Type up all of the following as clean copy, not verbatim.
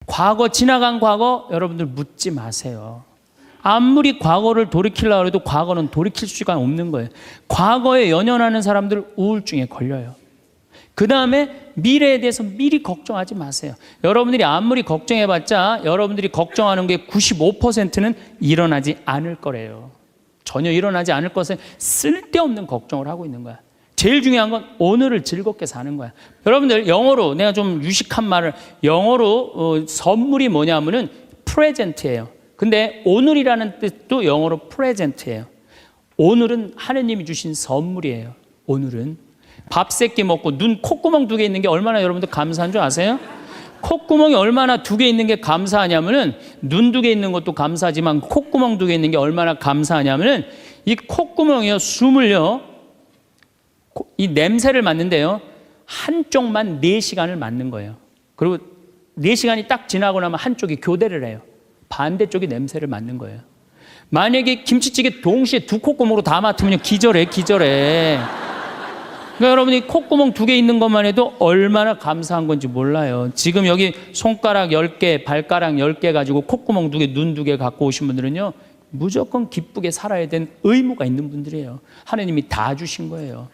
과거, 지나간 과거 여러분들 묻지 마세요. 아무리 과거를 돌이키려고 해도 과거는 돌이킬 수가 없는 거예요. 과거에 연연하는 사람들 우울증에 걸려요. 그 다음에 미래에 대해서 미리 걱정하지 마세요. 여러분들이 아무리 걱정해봤자 여러분들이 걱정하는 게 95%는 일어나지 않을 거래요. 전혀 일어나지 않을 것에 쓸데없는 걱정을 하고 있는 거야. 제일 중요한 건 오늘을 즐겁게 사는 거야. 여러분들 영어로 내가 좀 유식한 말을 영어로 선물이 뭐냐면은 프레젠트예요. 근데 오늘이라는 뜻도 영어로 프레젠트예요. 오늘은 하느님이 주신 선물이에요. 오늘은 밥 3끼 먹고 눈 콧구멍 2개 있는 게 얼마나 여러분들 감사한 줄 아세요? 콧구멍이 얼마나 2개 있는 게 감사하냐면은 눈 2개 있는 것도 감사하지만 콧구멍 2개 있는 게 얼마나 감사하냐면은 이 콧구멍이요 숨을요 이 냄새를 맡는데요 한쪽만 4시간을 맡는 거예요. 그리고 4시간이 딱 지나고 나면 한쪽이 교대를 해요. 반대쪽이 냄새를 맡는 거예요. 만약에 김치찌개 동시에 2 콧구멍으로 다 맡으면 기절해. 그러니까 여러분이 콧구멍 2개 있는 것만 해도 얼마나 감사한 건지 몰라요. 지금 여기 손가락 10개, 발가락 10개 가지고 콧구멍 2개, 눈 2개 갖고 오신 분들은요 무조건 기쁘게 살아야 되는 의무가 있는 분들이에요. 하나님이 다 주신 거예요.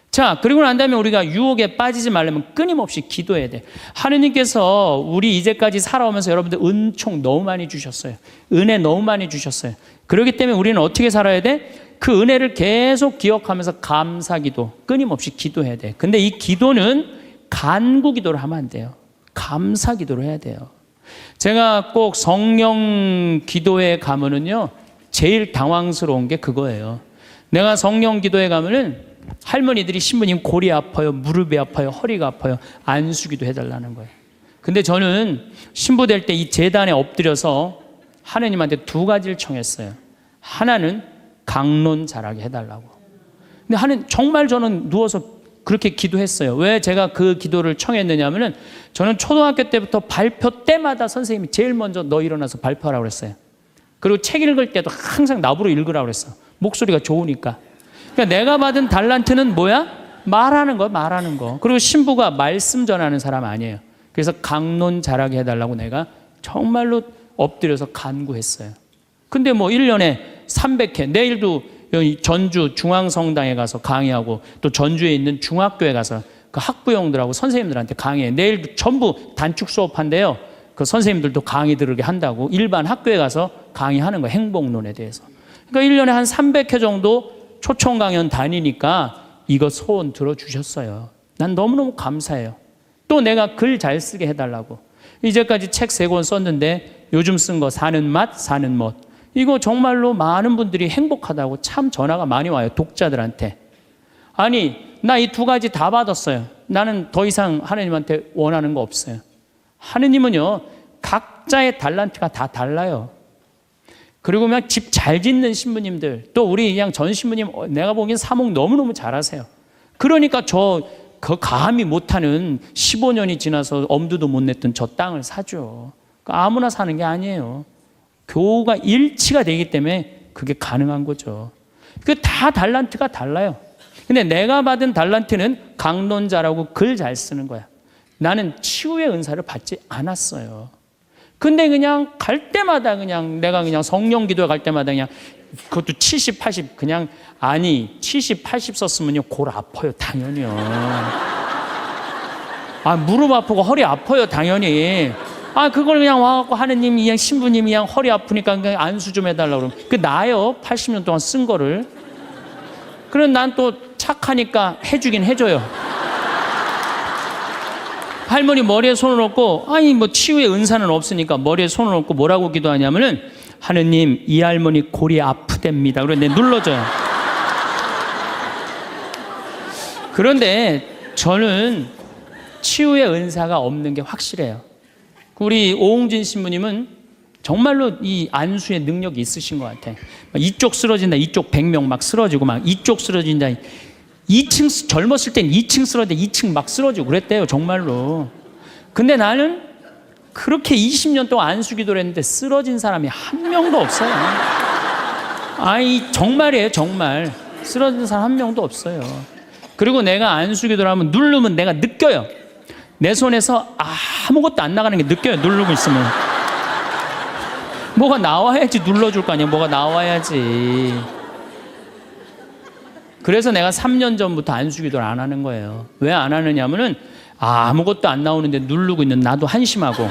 자, 그리고 난 다음에 우리가 유혹에 빠지지 말려면 끊임없이 기도해야 돼. 하느님께서 우리 이제까지 살아오면서 여러분들 은총 너무 많이 주셨어요. 은혜 너무 많이 주셨어요. 그렇기 때문에 우리는 어떻게 살아야 돼? 그 은혜를 계속 기억하면서 감사기도 끊임없이 기도해야 돼. 근데 이 기도는 간구 기도를 하면 안 돼요. 감사 기도를 해야 돼요. 제가 꼭 성령 기도에 가면은요 제일 당황스러운 게 그거예요. 내가 성령 기도에 가면은 할머니들이 신부님 골이 아파요, 무릎이 아파요, 허리가 아파요, 안수기도 해달라는 거예요. 근데 저는 신부 될 때 이 제단에 엎드려서 하느님한테 2가지를 청했어요. 하나는 강론 잘하게 해달라고. 근데 정말 저는 누워서 그렇게 기도했어요. 왜 제가 그 기도를 청했느냐 하면은 저는 초등학교 때부터 발표 때마다 선생님이 제일 먼저 너 일어나서 발표하라고 그랬어요. 그리고 책 읽을 때도 항상 나보러 읽으라고 그랬어. 목소리가 좋으니까. 그러니까 내가 받은 달란트는 뭐야? 말하는 거. 그리고 신부가 말씀 전하는 사람 아니에요. 그래서 강론 잘하게 해달라고 내가 정말로 엎드려서 간구했어요. 근데 뭐 1년에 300회, 내일도 여기 전주 중앙성당에 가서 강의하고 또 전주에 있는 중학교에 가서 그 학부형들하고 선생님들한테 강의해. 내일도 전부 단축 수업한대요. 그 선생님들도 강의 들으게 한다고 일반 학교에 가서 강의하는 거예요. 행복론에 대해서. 그러니까 1년에 한 300회 정도 초청 강연 다니니까 이거 소원 들어주셨어요. 난 너무너무 감사해요. 또 내가 글 잘 쓰게 해달라고. 이제까지 책 3권 썼는데 요즘 쓴 거 사는 맛, 사는 멋. 이거 정말로 많은 분들이 행복하다고 참 전화가 많이 와요. 독자들한테. 아니 나 이 2가지 다 받았어요. 나는 더 이상 하느님한테 원하는 거 없어요. 하느님은요 각자의 달란트가 다 달라요. 그리고 그냥 집 잘 짓는 신부님들, 또 우리 그냥 전 신부님 내가 보기엔 사목 너무너무 잘하세요. 그러니까 그 감히 못하는 15년이 지나서 엄두도 못 냈던 저 땅을 사죠. 그러니까 아무나 사는 게 아니에요. 교우가 일치가 되기 때문에 그게 가능한 거죠. 그 다 달란트가 달라요. 근데 내가 받은 달란트는 강론자라고 글 잘 쓰는 거야. 나는 치유의 은사를 받지 않았어요. 근데 그냥 갈 때마다 그냥 내가 그냥 성령 기도에 갈 때마다 그냥 그것도 70, 80 그냥 아니 70, 80 썼으면요 골 아파요 당연히요. 아 무릎 아프고 허리 아파요 당연히. 아 그걸 그냥 와갖고 하느님이 그냥 신부님이 그냥 허리 아프니까 그냥 안수 좀 해달라고 그러면 그 나요 80년 동안 쓴 거를. 그럼 난 또 착하니까 해주긴 해줘요. 할머니 머리에 손을 얹고 아니 뭐 치유의 은사는 없으니까 머리에 손을 얹고 뭐라고 기도하냐면은 하느님 이 할머니 골이 아프답니다. 그런데 눌러줘요. 그런데 저는 치유의 은사가 없는 게 확실해요. 우리 오홍진 신부님은 정말로 이 안수의 능력이 있으신 것 같아. 이쪽 쓰러진다, 이쪽 100명 막 쓰러지고 막 이쪽 쓰러진다. 2층 젊었을 땐 2층 쓰러졌는데 2층 막 쓰러지고 그랬대요 정말로. 근데 나는 그렇게 20년 동안 안수기도를 했는데 쓰러진 사람이 한 명도 없어요. 아이 정말이에요 정말. 쓰러진 사람 한 명도 없어요. 그리고 내가 안수기도를 하면 누르면 내가 느껴요. 내 손에서 아무것도 안 나가는 게 느껴요. 누르고 있으면. 뭐가 나와야지 눌러줄 거 아니야. 뭐가 나와야지. 그래서 내가 3년 전부터 안수기도를 안 하는 거예요. 왜 안 하느냐면은 아무것도 안 나오는데 누르고 있는 나도 한심하고,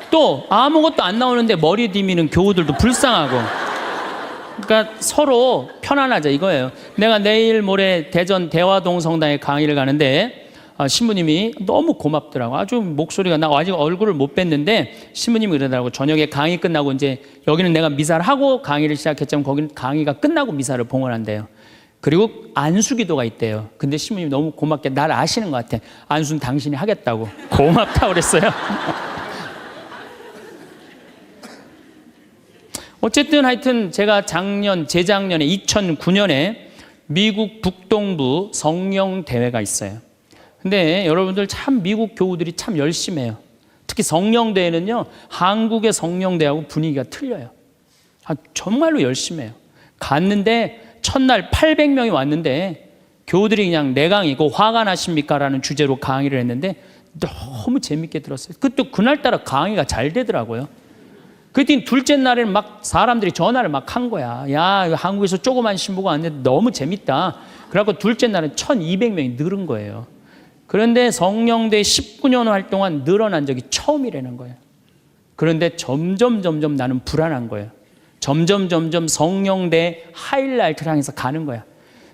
또 아무것도 안 나오는데 머리 디미는 교우들도 불쌍하고. 그러니까 서로 편안하자 이거예요. 내가 내일 모레 대전 대화동 성당에 강의를 가는데 신부님이 너무 고맙더라고. 아주 목소리가, 나 아직 얼굴을 못 뵀는데 신부님이 그러더라고. 저녁에 강의 끝나고 이제 여기는 내가 미사를 하고 강의를 시작했지만 거기는 강의가 끝나고 미사를 봉헌한대요. 그리고 안수기도가 있대요. 근데 신부님이 너무 고맙게 날 아시는 것 같아. 안수는 당신이 하겠다고. 고맙다고 그랬어요. 어쨌든 하여튼 제가 재작년에 2009년에 미국 북동부 성령 대회가 있어요. 근데 여러분들 참 미국 교우들이 참 열심히 해요. 특히 성령대회는요, 한국의 성령대회하고 분위기가 틀려요. 정말로 열심히 해요. 갔는데 첫날 800명이 왔는데 교우들이 그냥 내 강의, 그 화가 나십니까? 라는 주제로 강의를 했는데 너무 재밌게 들었어요. 그때 그날따라 강의가 잘 되더라고요. 그때 둘째 날에는 막 사람들이 전화를 막 한 거야. 야, 한국에서 조그만 신부가 왔는데 너무 재밌다. 그래갖고 둘째 날은 1200명이 늘은 거예요. 그런데 성령대 19년 활동한 늘어난 적이 처음이라는 거예요. 그런데 점점 나는 불안한 거예요. 점점 성령대 하이라이트를 향해서 가는 거야.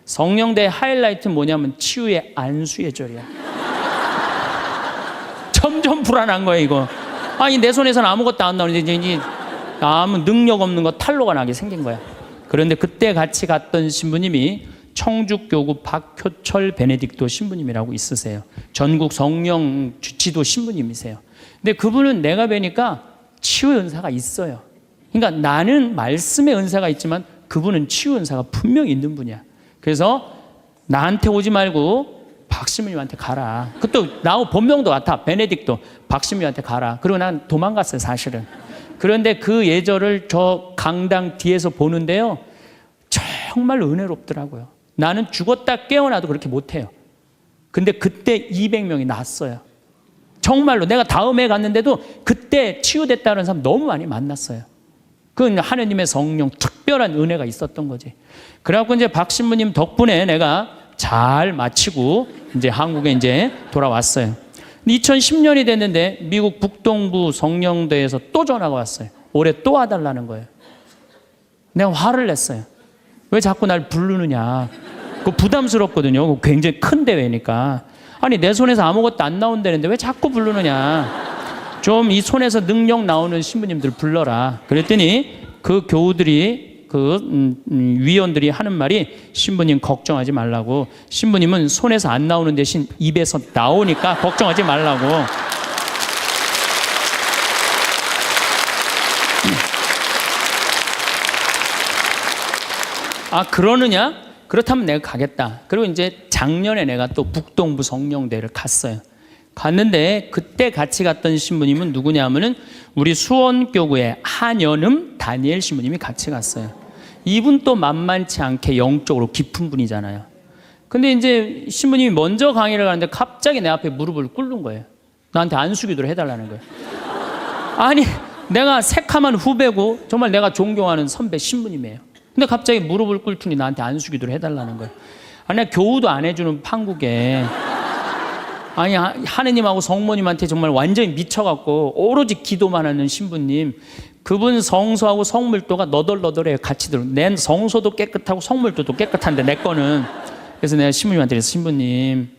성령대 하이라이트는 뭐냐면 치유의 안수의 절이야. 점점 불안한 거예요, 이거. 아니, 내 손에서는 아무것도 안 나오는데 이제 아무 능력 없는 거 탄로가 나게 생긴 거야. 그런데 그때 같이 갔던 신부님이 청주교구 박효철 베네딕토 신부님이라고 있으세요. 전국 성령 주치도 신부님이세요. 근데 그분은 내가 뵈니까 치유의 은사가 있어요. 그러니까 나는 말씀의 은사가 있지만 그분은 치유 은사가 분명히 있는 분이야. 그래서 나한테 오지 말고 박신부님한테 가라. 그것도 나하고 본명도 같아. 베네딕토. 박신부님한테 가라. 그리고 난 도망갔어요, 사실은. 그런데 그 예절을 저 강당 뒤에서 보는데요, 정말 은혜롭더라고요. 나는 죽었다 깨어나도 그렇게 못해요. 근데 그때 200명이 났어요. 정말로 내가 다음에 갔는데도 그때 치유됐다는 사람 너무 많이 만났어요. 그건 하느님의 성령 특별한 은혜가 있었던 거지. 그래갖고 이제 박 신부님 덕분에 내가 잘 마치고 이제 한국에 이제 돌아왔어요. 2010년이 됐는데 미국 북동부 성령대에서 또 전화가 왔어요. 올해 또 와달라는 거예요. 내가 화를 냈어요. 왜 자꾸 날 부르느냐. 그거 부담스럽거든요. 굉장히 큰 대회니까. 아니, 내 손에서 아무것도 안 나온다는데 왜 자꾸 부르느냐. 좀 이 손에서 능력 나오는 신부님들 불러라. 그랬더니 그 교우들이 위원들이 하는 말이, 신부님 걱정하지 말라고. 신부님은 손에서 안 나오는 대신 입에서 나오니까 걱정하지 말라고. 아, 그러느냐? 그렇다면 내가 가겠다. 그리고 이제 작년에 내가 또 북동부 성령대를 갔어요. 갔는데 그때 같이 갔던 신부님은 누구냐면은 우리 수원교구의 한연음 다니엘 신부님이 같이 갔어요. 이분 또 만만치 않게 영적으로 깊은 분이잖아요. 근데 이제 신부님이 먼저 강의를 가는데 갑자기 내 앞에 무릎을 꿇는 거예요. 나한테 안수기도를 해달라는 거예요. 아니, 내가 새카만 후배고 정말 내가 존경하는 선배 신부님이에요. 근데 갑자기 무릎을 꿇더니 나한테 안수기도를 해달라는 거예요. 아니, 내가 교우도 안 해주는 판국에, 아니, 하느님하고 성모님한테 정말 완전히 미쳐갖고 오로지 기도만 하는 신부님, 그분 성소하고 성물도가 너덜너덜해요. 같이 들어. 내 성소도 깨끗하고 성물도도 깨끗한데 내 거는. 그래서 내가 신부님한테 그래서, 신부님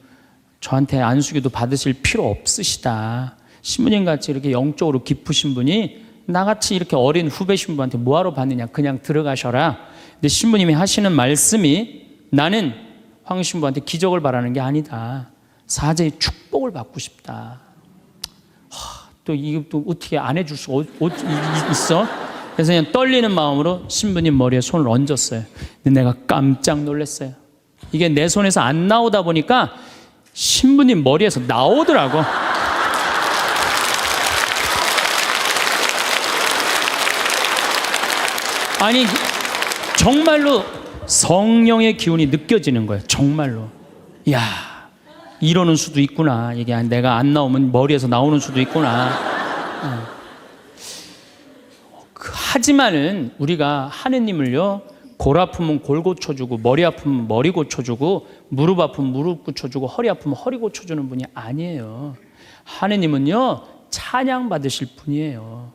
저한테 안수기도 받으실 필요 없으시다. 신부님 같이 이렇게 영적으로 깊으신 분이 나같이 이렇게 어린 후배 신부한테 뭐하러 받느냐. 그냥 들어가셔라. 근데 신부님이 하시는 말씀이, 나는 황 신부한테 기적을 바라는 게 아니다. 사제의 축복을 받고 싶다. 또 이게 또 어떻게 안 해줄 수가 있어? 그래서 그냥 떨리는 마음으로 신부님 머리에 손을 얹었어요. 근데 내가 깜짝 놀랐어요. 이게 내 손에서 안 나오다 보니까 신부님 머리에서 나오더라고. 아니, 정말로 성령의 기운이 느껴지는 거예요. 정말로. 이야, 이러는 수도 있구나. 이게 내가 안 나오면 머리에서 나오는 수도 있구나. 하지만은 우리가 하느님을요, 골 아프면 골 고쳐주고, 머리 아프면 머리 고쳐주고, 무릎 아프면 무릎 고쳐주고, 허리 아프면 허리 고쳐주는 분이 아니에요. 하느님은요, 찬양 받으실 분이에요.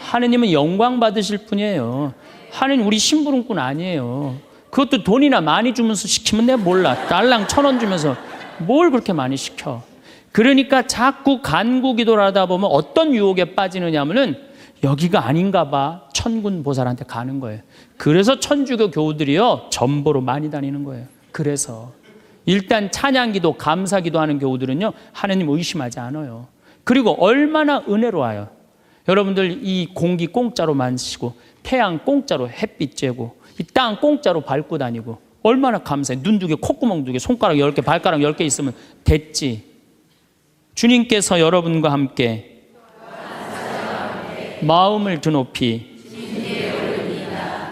하느님은 영광 받으실 분이에요. 하느님 우리 심부름꾼 아니에요. 그것도 돈이나 많이 주면서 시키면 내가 몰라. 달랑 1,000원 주면서 뭘 그렇게 많이 시켜. 그러니까 자꾸 간구 기도를 하다 보면 어떤 유혹에 빠지느냐 하면은 여기가 아닌가 봐. 천군 보살한테 가는 거예요. 그래서 천주교 교우들이요, 전보로 많이 다니는 거예요. 그래서 일단 찬양기도, 감사기도 하는 교우들은요, 하느님 의심하지 않아요. 그리고 얼마나 은혜로워요. 여러분들 이 공기 공짜로 마시고, 태양 공짜로 햇빛 쬐고, 이 땅 공짜로 밟고 다니고, 얼마나 감사해. 눈 2개, 콧구멍 2개, 손가락 10개, 발가락 10개 있으면 됐지. 주님께서 여러분과 함께 마음을 드높이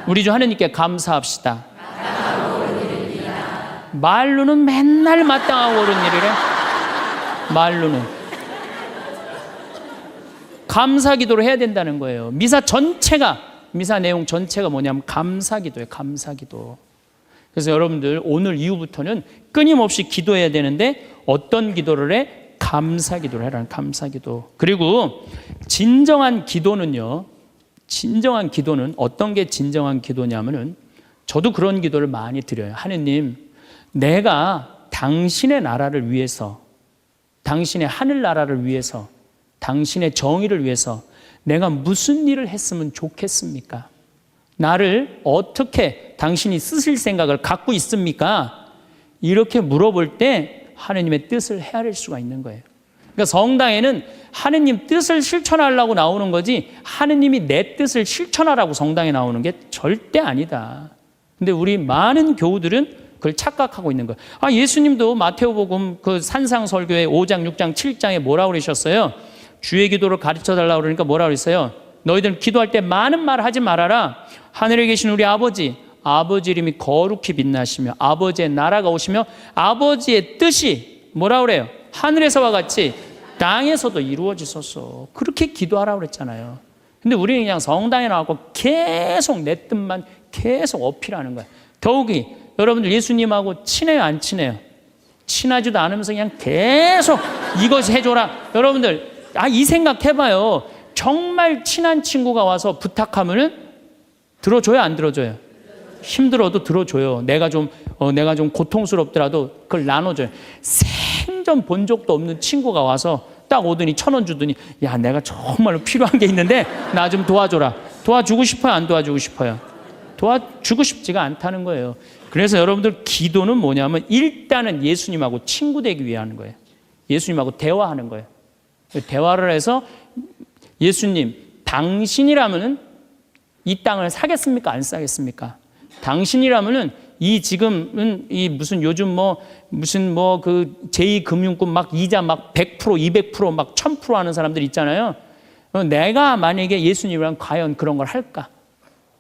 우리 주 하느님께 감사합시다. 말로는 맨날 마땅하고 옳은 일이래. 말로는 감사기도를 해야 된다는 거예요. 미사 내용 전체가 뭐냐면 감사기도예요. 감사기도. 그래서 여러분들 오늘 이후부터는 끊임없이 기도해야 되는데 어떤 기도를 해? 감사기도를 해라는, 감사기도. 그리고 진정한 기도는요, 진정한 기도는 어떤 게 진정한 기도냐면은, 저도 그런 기도를 많이 드려요. 하느님, 내가 당신의 나라를 위해서, 당신의 하늘나라를 위해서, 당신의 정의를 위해서 내가 무슨 일을 했으면 좋겠습니까? 나를 어떻게 당신이 쓰실 생각을 갖고 있습니까? 이렇게 물어볼 때 하느님의 뜻을 헤아릴 수가 있는 거예요. 그러니까 성당에는 하느님 뜻을 실천하려고 나오는 거지, 하느님이 내 뜻을 실천하라고 성당에 나오는 게 절대 아니다. 근데 우리 많은 교우들은 그걸 착각하고 있는 거예요. 예수님도 마태오복음 그 산상설교의 5장, 6장, 7장에 뭐라고 그러셨어요? 주의 기도를 가르쳐 달라고 그러니까 뭐라고 그랬어요? 너희들 기도할 때 많은 말 하지 말아라. 하늘에 계신 우리 아버지 이름이 거룩히 빛나시며 아버지의 나라가 오시며 아버지의 뜻이 뭐라고 그래요? 하늘에서와 같이 땅에서도 이루어지소서. 그렇게 기도하라고 그랬잖아요. 근데 우리는 그냥 성당에 나와서 계속 내 뜻만 계속 어필하는 거예요. 더욱이 여러분들 예수님하고 친해요, 안 친해요? 친하지도 않으면서 그냥 계속 이것이 해줘라. 여러분들 이 생각 해봐요. 정말 친한 친구가 와서 부탁하면은 들어줘요, 안 들어줘요? 힘들어도 들어줘요. 내가 좀 고통스럽더라도 그걸 나눠줘요. 생전 본 적도 없는 친구가 와서 딱 오더니 1,000원 주더니, 야, 내가 정말로 필요한 게 있는데 나 좀 도와줘라. 도와주고 싶어요, 안 도와주고 싶어요? 도와주고 싶지가 않다는 거예요. 그래서 여러분들 기도는 뭐냐면 일단은 예수님하고 친구 되기 위해 하는 거예요. 예수님하고 대화하는 거예요. 대화를 해서, 예수님, 당신이라면은 이 땅을 사겠습니까? 안 사겠습니까? 당신이라면은 이 지금은 이 무슨 요즘 무슨 그 제2금융권 막 이자 막 100%, 200%, 막 1000% 하는 사람들 있잖아요. 내가 만약에 예수님이랑 과연 그런 걸 할까?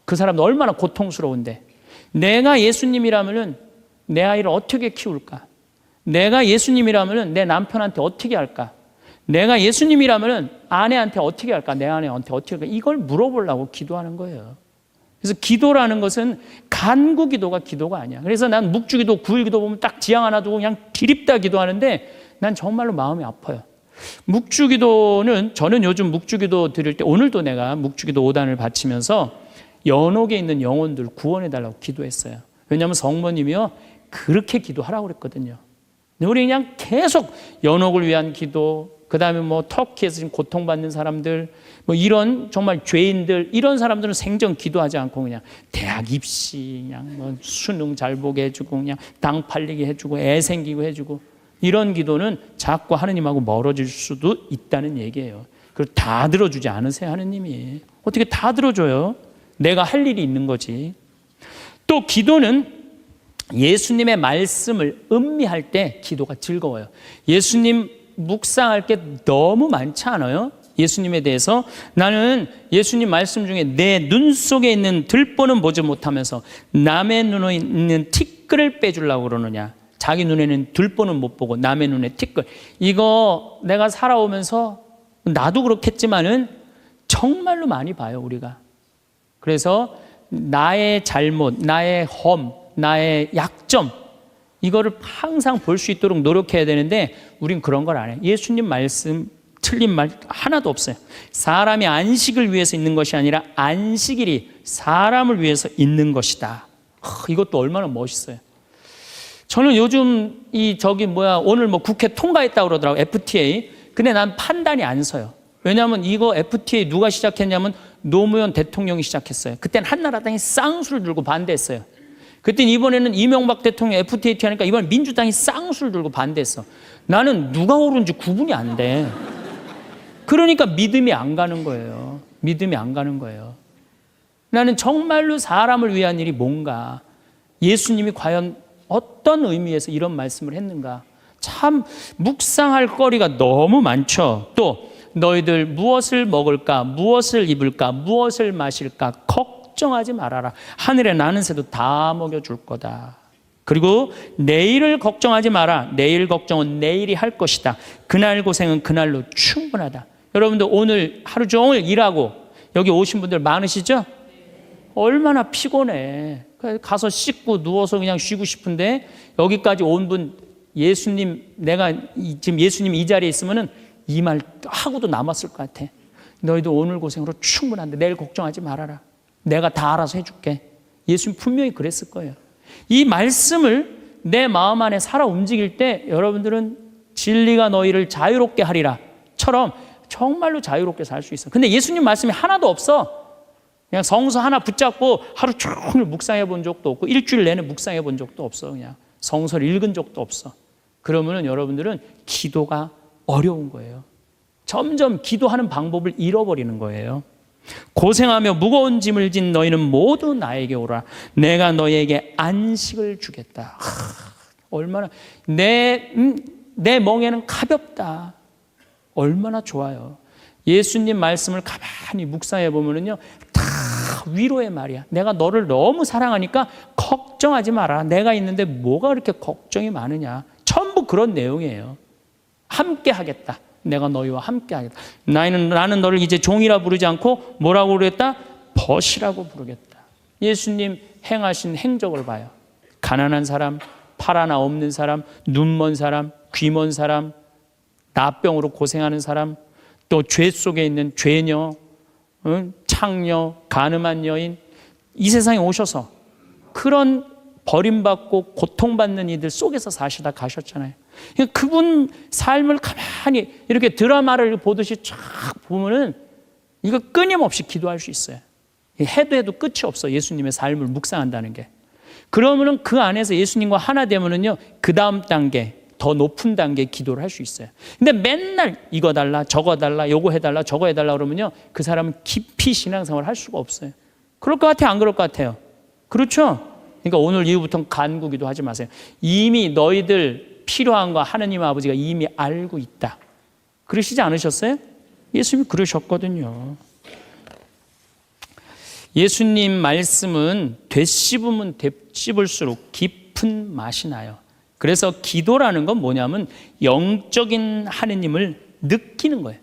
그 사람도 얼마나 고통스러운데. 내가 예수님이라면은 내 아이를 어떻게 키울까? 내가 예수님이라면은 내 남편한테 어떻게 할까? 내가 예수님이라면은 아내한테 어떻게 할까? 내 아내한테 어떻게 할까? 이걸 물어보려고 기도하는 거예요. 그래서 기도라는 것은 간구 기도가 기도가 아니야. 그래서 난 묵주기도, 구일기도 보면 딱 지향 하나 두고 그냥 기립다 기도하는데 난 정말로 마음이 아파요. 묵주기도는, 저는 요즘 묵주기도 드릴 때, 오늘도 내가 묵주기도 5단을 바치면서 연옥에 있는 영혼들 구원해달라고 기도했어요. 왜냐하면 성모님이요, 그렇게 기도하라고 그랬거든요. 우리 그냥 계속 연옥을 위한 기도, 그 다음에 터키에서 지금 고통받는 사람들, 이런 정말 죄인들, 이런 사람들은 생전 기도하지 않고 그냥 대학 입시, 그냥 수능 잘 보게 해주고, 그냥 당 팔리게 해주고, 애 생기고 해주고, 이런 기도는 자꾸 하느님하고 멀어질 수도 있다는 얘기예요. 그걸 다 들어주지 않으세요, 하느님이. 어떻게 다 들어줘요? 내가 할 일이 있는 거지. 또 기도는 예수님의 말씀을 음미할 때 기도가 즐거워요. 예수님 묵상할 게 너무 많지 않아요? 예수님에 대해서 나는 예수님 말씀 중에 내 눈 속에 있는 들보는 보지 못하면서 남의 눈에 있는 티끌을 빼주려고 그러느냐. 자기 눈에는 들보는 못 보고 남의 눈에 티끌. 이거 내가 살아오면서 나도 그렇겠지만은 정말로 많이 봐요, 우리가. 그래서 나의 잘못, 나의 험, 나의 약점, 이거를 항상 볼 수 있도록 노력해야 되는데 우린 그런 걸 안 해요. 예수님 말씀 틀린 말 하나도 없어요. 사람이 안식을 위해서 있는 것이 아니라 안식일이 사람을 위해서 있는 것이다. 이것도 얼마나 멋있어요. 저는 요즘 오늘 뭐 국회 통과했다고 그러더라고요. FTA. 근데 난 판단이 안 서요. 왜냐하면 이거 FTA 누가 시작했냐면 노무현 대통령이 시작했어요. 그때는 한나라당이 쌍수를 들고 반대했어요. 그때는 이번에는 이명박 대통령 FTA 하니까 이번엔 민주당이 쌍수를 들고 반대했어. 나는 누가 옳은지 구분이 안 돼. 그러니까 믿음이 안 가는 거예요. 믿음이 안 가는 거예요. 나는 정말로 사람을 위한 일이 뭔가, 예수님이 과연 어떤 의미에서 이런 말씀을 했는가, 참 묵상할 거리가 너무 많죠. 또 너희들 무엇을 먹을까, 무엇을 입을까, 무엇을 마실까 걱정하지 말아라. 하늘에 나는 새도 다 먹여줄 거다. 그리고 내일을 걱정하지 마라. 내일 걱정은 내일이 할 것이다. 그날 고생은 그날로 충분하다. 여러분들 오늘 하루 종일 일하고 여기 오신 분들 많으시죠? 얼마나 피곤해. 가서 씻고 누워서 그냥 쉬고 싶은데 여기까지 온 분, 예수님, 내가 지금 예수님 이 자리에 있으면은 이 말 하고도 남았을 것 같아. 너희도 오늘 고생으로 충분한데 내일 걱정하지 말아라. 내가 다 알아서 해줄게. 예수님 분명히 그랬을 거예요. 이 말씀을 내 마음 안에 살아 움직일 때 여러분들은 진리가 너희를 자유롭게 하리라처럼 정말로 자유롭게 살 수 있어. 근데 예수님 말씀이 하나도 없어. 그냥 성서 하나 붙잡고 하루 종일 묵상해 본 적도 없고 일주일 내내 묵상해 본 적도 없어. 그냥 성서를 읽은 적도 없어. 그러면은 여러분들은 기도가 어려운 거예요. 점점 기도하는 방법을 잃어버리는 거예요. 고생하며 무거운 짐을 진 너희는 모두 나에게 오라. 내가 너희에게 안식을 주겠다. 얼마나 내 멍에는 가볍다. 얼마나 좋아요. 예수님 말씀을 가만히 묵상해 보면은요, 다 위로의 말이야. 내가 너를 너무 사랑하니까 걱정하지 마라. 내가 있는데 뭐가 그렇게 걱정이 많으냐. 전부 그런 내용이에요. 함께 하겠다. 내가 너희와 함께 하겠다. 나는 너를 이제 종이라 부르지 않고 뭐라고 부르겠다? 벗이라고 부르겠다. 예수님 행하신 행적을 봐요. 가난한 사람, 팔 하나 없는 사람, 눈 먼 사람, 귀 먼 사람, 나병으로 고생하는 사람, 또 죄 속에 있는 죄녀, 창녀, 가늠한 여인, 이 세상에 오셔서 그런 버림받고 고통받는 이들 속에서 사시다 가셨잖아요. 그분 삶을 가만히 이렇게 드라마를 보듯이 쫙 보면은 이거 끊임없이 기도할 수 있어요. 해도 끝이 없어. 예수님의 삶을 묵상한다는 게. 그러면은 그 안에서 예수님과 하나 되면은요, 그 다음 단계, 더 높은 단계 기도를 할 수 있어요. 근데 맨날 이거 달라, 저거 달라, 요거 해달라, 저거 해달라 그러면요, 그 사람은 깊이 신앙생활을 할 수가 없어요. 그럴 것 같아요? 안 그럴 것 같아요? 그렇죠? 그러니까 오늘 이후부터는 간구기도 하지 마세요. 이미 너희들 필요한 거 하느님 아버지가 이미 알고 있다. 그러시지 않으셨어요? 예수님이 그러셨거든요. 예수님 말씀은 되씹으면 되씹을수록 깊은 맛이 나요. 그래서 기도라는 건 뭐냐면 영적인 하느님을 느끼는 거예요.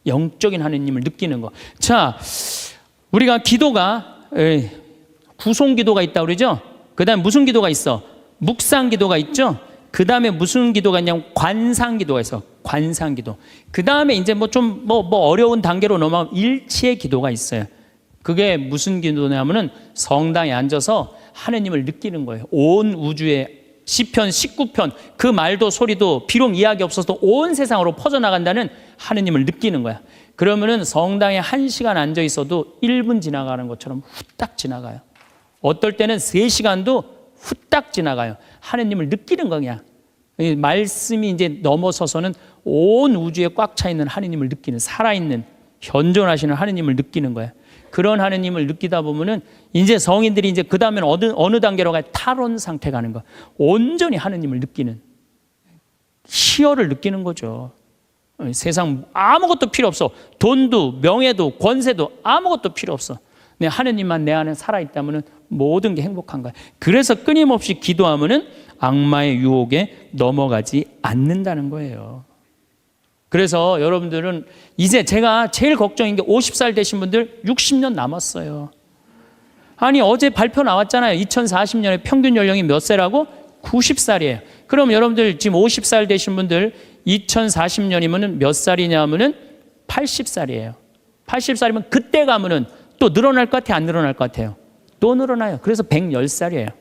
영적인 하느님을 느끼는 거. 자, 우리가 기도가 구송 기도가 있다고 그러죠? 그 다음에 무슨 기도가 있어? 묵상 기도가 있죠? 그 다음에 무슨 기도가 있냐면 관상 기도가 있어. 관상 기도. 그 다음에 이제 좀 어려운 단계로 넘어가면 일치의 기도가 있어요. 그게 무슨 기도냐면은 성당에 앉아서 하느님을 느끼는 거예요. 온 우주에 시편 19편 그 말도 소리도 비록 이야기 없어도 온 세상으로 퍼져나간다는 하느님을 느끼는 거야. 그러면은 성당에 1시간 앉아 있어도 1분 지나가는 것처럼 후딱 지나가요. 어떨 때는 3시간도 후딱 지나가요. 하느님을 느끼는 거냐. 말씀이 이제 넘어서서는 온 우주에 꽉 차 있는 하느님을 느끼는, 살아있는 현존하시는 하느님을 느끼는 거야. 그런 하느님을 느끼다 보면은 이제 성인들이 이제 그 다음에는 어느 단계로 가요? 탈원 상태 가는 거. 온전히 하느님을 느끼는, 희열을 느끼는 거죠. 세상 아무것도 필요 없어. 돈도 명예도 권세도 아무것도 필요 없어. 하느님만 내 안에 살아있다면 모든 게 행복한 거야. 그래서 끊임없이 기도하면은 악마의 유혹에 넘어가지 않는다는 거예요. 그래서 여러분들은 이제 제가 제일 걱정인 게 50살 되신 분들 60년 남았어요. 아니 어제 발표 나왔잖아요. 2040년에 평균 연령이 몇 세라고? 90살이에요. 그럼 여러분들 지금 50살 되신 분들 2040년이면 몇 살이냐면은 80살이에요. 80살이면 그때 가면은 또 늘어날 것 같아요? 안 늘어날 것 같아요? 또 늘어나요. 그래서 110살이에요.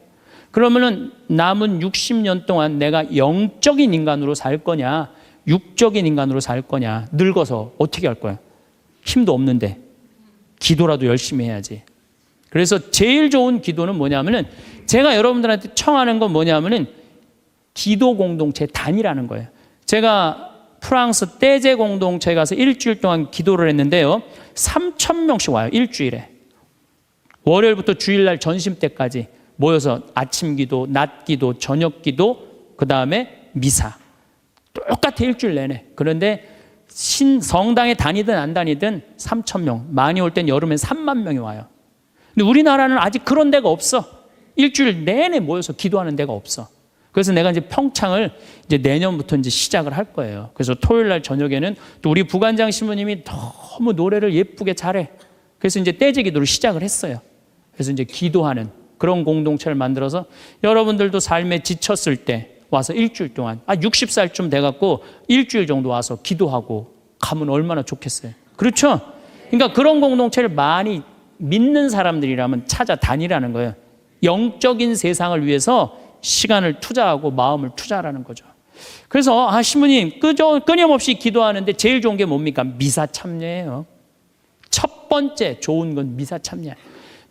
그러면은 남은 60년 동안 내가 영적인 인간으로 살 거냐, 육적인 인간으로 살 거냐, 늙어서 어떻게 할 거야? 힘도 없는데 기도라도 열심히 해야지. 그래서 제일 좋은 기도는 뭐냐면은 제가 여러분들한테 청하는 건 뭐냐면은 기도 공동체 단위라는 거예요. 제가 프랑스 떼제 공동체에 가서 일주일 동안 기도를 했는데요. 3,000명씩 와요. 일주일에. 월요일부터 주일날 점심 때까지 모여서 아침 기도, 낮 기도, 저녁 기도, 그 다음에 미사. 똑같아 일주일 내내. 그런데 성당에 다니든 안 다니든 3,000명. 많이 올 땐 여름엔 3만 명이 와요. 근데 우리나라는 아직 그런 데가 없어. 일주일 내내 모여서 기도하는 데가 없어. 그래서 내가 이제 평창을 이제 내년부터 이제 시작을 할 거예요. 그래서 토요일 날 저녁에는 또 우리 부관장 신부님이 너무 노래를 예쁘게 잘해. 그래서 이제 떼제 기도를 시작을 했어요. 그래서 이제 기도하는 그런 공동체를 만들어서 여러분들도 삶에 지쳤을 때 와서 일주일 동안 60살쯤 돼갖고 일주일 정도 와서 기도하고 가면 얼마나 좋겠어요. 그렇죠? 그러니까 그런 공동체를 많이 믿는 사람들이라면 찾아다니라는 거예요. 영적인 세상을 위해서 시간을 투자하고 마음을 투자하라는 거죠. 그래서 신부님 끊임없이 기도하는데 제일 좋은 게 뭡니까? 미사 참여예요. 첫 번째 좋은 건 미사 참여.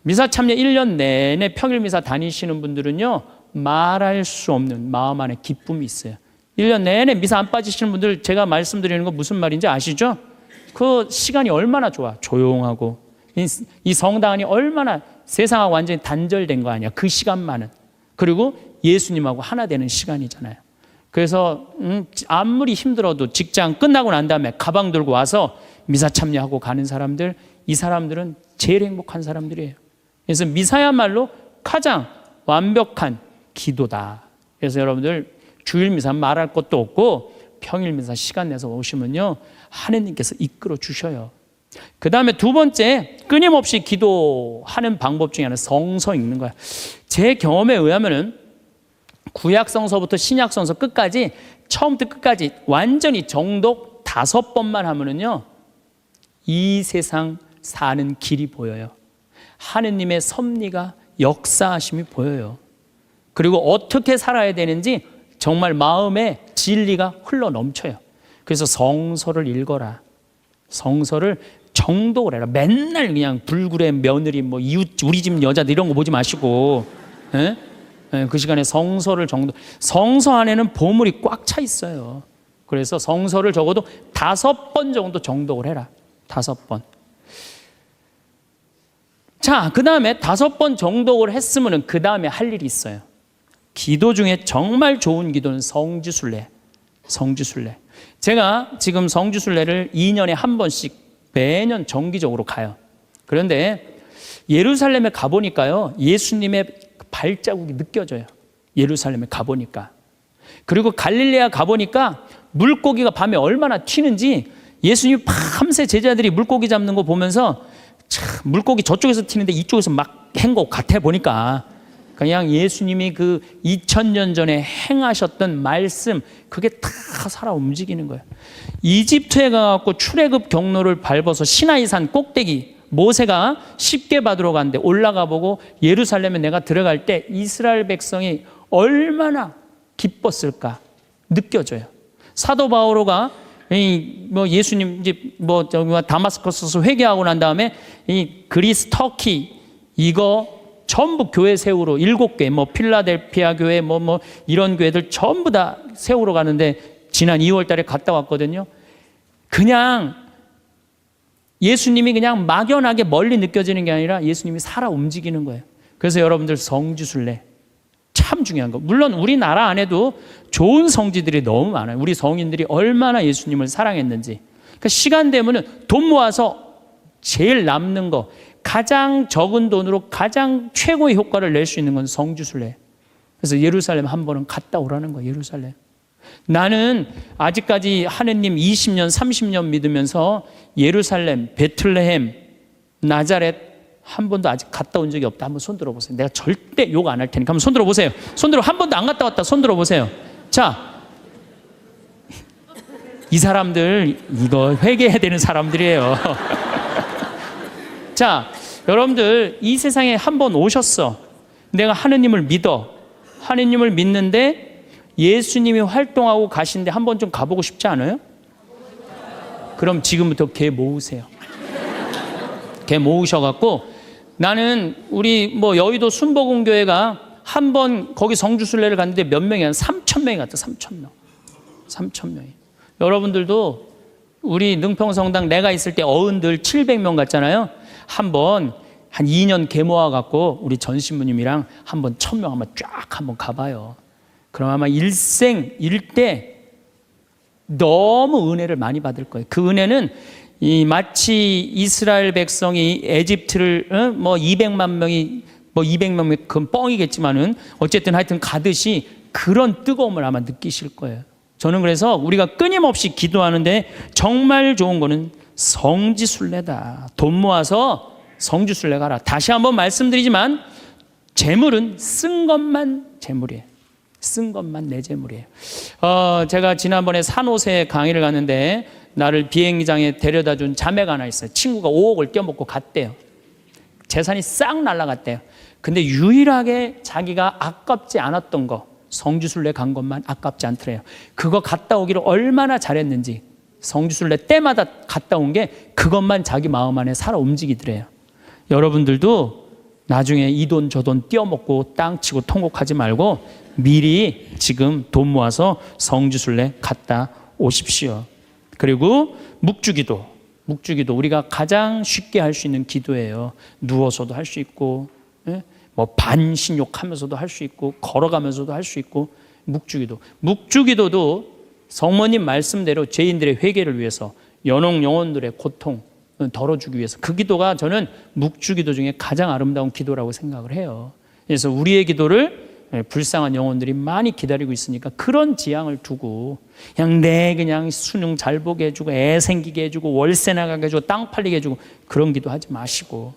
미사 참여 1년 내내 평일 미사 다니시는 분들은요 말할 수 없는 마음 안에 기쁨이 있어요. 1년 내내 미사 안 빠지시는 분들 제가 말씀드리는 거 무슨 말인지 아시죠? 그 시간이 얼마나 좋아. 조용하고 이 성당 안이 얼마나 세상하고 완전히 단절된 거 아니야. 그 시간만은. 그리고 예수님하고 하나 되는 시간이잖아요. 그래서 아무리 힘들어도 직장 끝나고 난 다음에 가방 들고 와서 미사 참여하고 가는 사람들, 이 사람들은 제일 행복한 사람들이에요. 그래서 미사야말로 가장 완벽한 기도다. 그래서 여러분들 주일 미사 말할 것도 없고 평일 미사 시간 내서 오시면요 하느님께서 이끌어 주셔요. 그 다음에 두 번째 끊임없이 기도하는 방법 중에 하나는 성서 읽는 거야. 제 경험에 의하면은 구약 성서부터 신약 성서 끝까지 처음부터 끝까지 완전히 정독 5번만 하면은요 이 세상 사는 길이 보여요. 하느님의 섭리가 역사하심이 보여요. 그리고 어떻게 살아야 되는지 정말 마음에 진리가 흘러 넘쳐요. 그래서 성서를 읽어라. 성서를 정독을 해라. 맨날 그냥 불굴의 며느리 뭐 이웃 우리 집 여자들 이런 거 보지 마시고 그 시간에 성서를 성서 안에는 보물이 꽉 차 있어요. 그래서 성서를 적어도 5번 정도 정독을 해라. 5번. 자, 그 다음에 5번 정독을 했으면 그 다음에 할 일이 있어요. 기도 중에 정말 좋은 기도는 성지순례. 성지순례. 제가 지금 성지순례를 2년에 한 번씩 매년 정기적으로 가요. 그런데 예루살렘에 가보니까요 예수님의 발자국이 느껴져요. 예루살렘에 가보니까. 그리고 갈릴레아 가보니까 물고기가 밤에 얼마나 튀는지 예수님이 밤새 제자들이 물고기 잡는 거 보면서 참 물고기 저쪽에서 튀는데 이쪽에서 막 한 것 같아 보니까 그냥 예수님이 그 2000년 전에 행하셨던 말씀 그게 다 살아 움직이는 거예요. 이집트에 가갖고 출애굽 경로를 밟아서 시나이산 꼭대기 모세가 십계 받으러 갔는데 올라가 보고 예루살렘에 내가 들어갈 때 이스라엘 백성이 얼마나 기뻤을까 느껴져요. 사도 바오로가 예수님 이제 다마스커스에서 회개하고 난 다음에 이 그리스 터키 이거 전부 교회 세우러 7개 필라델피아 교회 이런 교회들 전부 다 세우러 가는데 지난 2월 달에 갔다 왔거든요. 그냥 예수님이 그냥 막연하게 멀리 느껴지는 게 아니라 예수님이 살아 움직이는 거예요. 그래서 여러분들 성지순례 참 중요한 거. 물론 우리나라 안에도 좋은 성지들이 너무 많아요. 우리 성인들이 얼마나 예수님을 사랑했는지. 그러니까 시간 되면은 돈 모아서 제일 남는 거 가장 적은 돈으로 가장 최고의 효과를 낼 수 있는 건 성지순례. 그래서 예루살렘 한 번은 갔다 오라는 거예요. 예루살렘. 나는 아직까지 하느님 20년, 30년 믿으면서 예루살렘, 베틀레헴, 나자렛 한 번도 아직 갔다 온 적이 없다. 한번 손 들어보세요. 내가 절대 욕 안 할 테니까 한번 손 들어보세요. 손 들어. 한 번도 안 갔다 왔다. 손 들어보세요. 자, 이 사람들 이거 회개해야 되는 사람들이에요. 자, 여러분들 이 세상에 한 번 오셨어. 내가 하느님을 믿어. 하느님을 믿는데 예수님이 활동하고 가신데 한 번 좀 가보고 싶지 않아요? 그럼 지금부터 개 모으세요. 개 모으셔갖고 나는 우리 뭐 여의도 순복음교회가 한 번 거기 성주순례를 갔는데 몇 명이 한 3,000명이 갔다. 3,000명. 3,000명이. 여러분들도 우리 능평성당 내가 있을 때 어른들 700명 갔잖아요. 한번 한 2년 개 모아갖고 우리 전신부님이랑 한번 1,000명 한번 쫙 한번 가봐요. 그럼 아마 일생 일대 너무 은혜를 많이 받을 거예요. 그 은혜는 마치 이스라엘 백성이 에집트를 뭐 200만 명이 뭐 200명 그건 뻥이겠지만은 어쨌든 하여튼 가듯이 그런 뜨거움을 아마 느끼실 거예요. 저는 그래서 우리가 끊임없이 기도하는데 정말 좋은 거는 성지순례다. 돈 모아서 성지순례 가라. 다시 한번 말씀드리지만 재물은 쓴 것만 재물이에요. 쓴 것만 내 재물이에요. 제가 지난번에 산호세 강의를 갔는데 나를 비행장에 데려다 준 자매가 하나 있어요. 친구가 5억을 떼어먹고 갔대요. 재산이 싹 날아갔대요. 근데 유일하게 자기가 아깝지 않았던 거, 성지순례 간 것만 아깝지 않더래요. 그거 갔다 오기를 얼마나 잘했는지 성지순례 때마다 갔다 온 게 그것만 자기 마음 안에 살아 움직이더래요. 여러분들도 나중에 이 돈 저 돈 떼어먹고 땅 치고 통곡하지 말고 미리 지금 돈 모아서 성지순례 갔다 오십시오. 그리고 묵주기도 우리가 가장 쉽게 할 수 있는 기도예요. 누워서도 할 수 있고 뭐 반신욕하면서도 할 수 있고 걸어가면서도 할 수 있고 묵주기도도 성모님 말씀대로 죄인들의 회개를 위해서 연옥 영혼들의 고통 덜어주기 위해서 그 기도가 저는 묵주기도 중에 가장 아름다운 기도라고 생각을 해요. 그래서 우리의 기도를 불쌍한 영혼들이 많이 기다리고 있으니까 그런 지향을 두고 그냥 수능 잘 보게 해주고 애 생기게 해주고 월세 나가게 해주고 땅 팔리게 해주고 그런 기도하지 마시고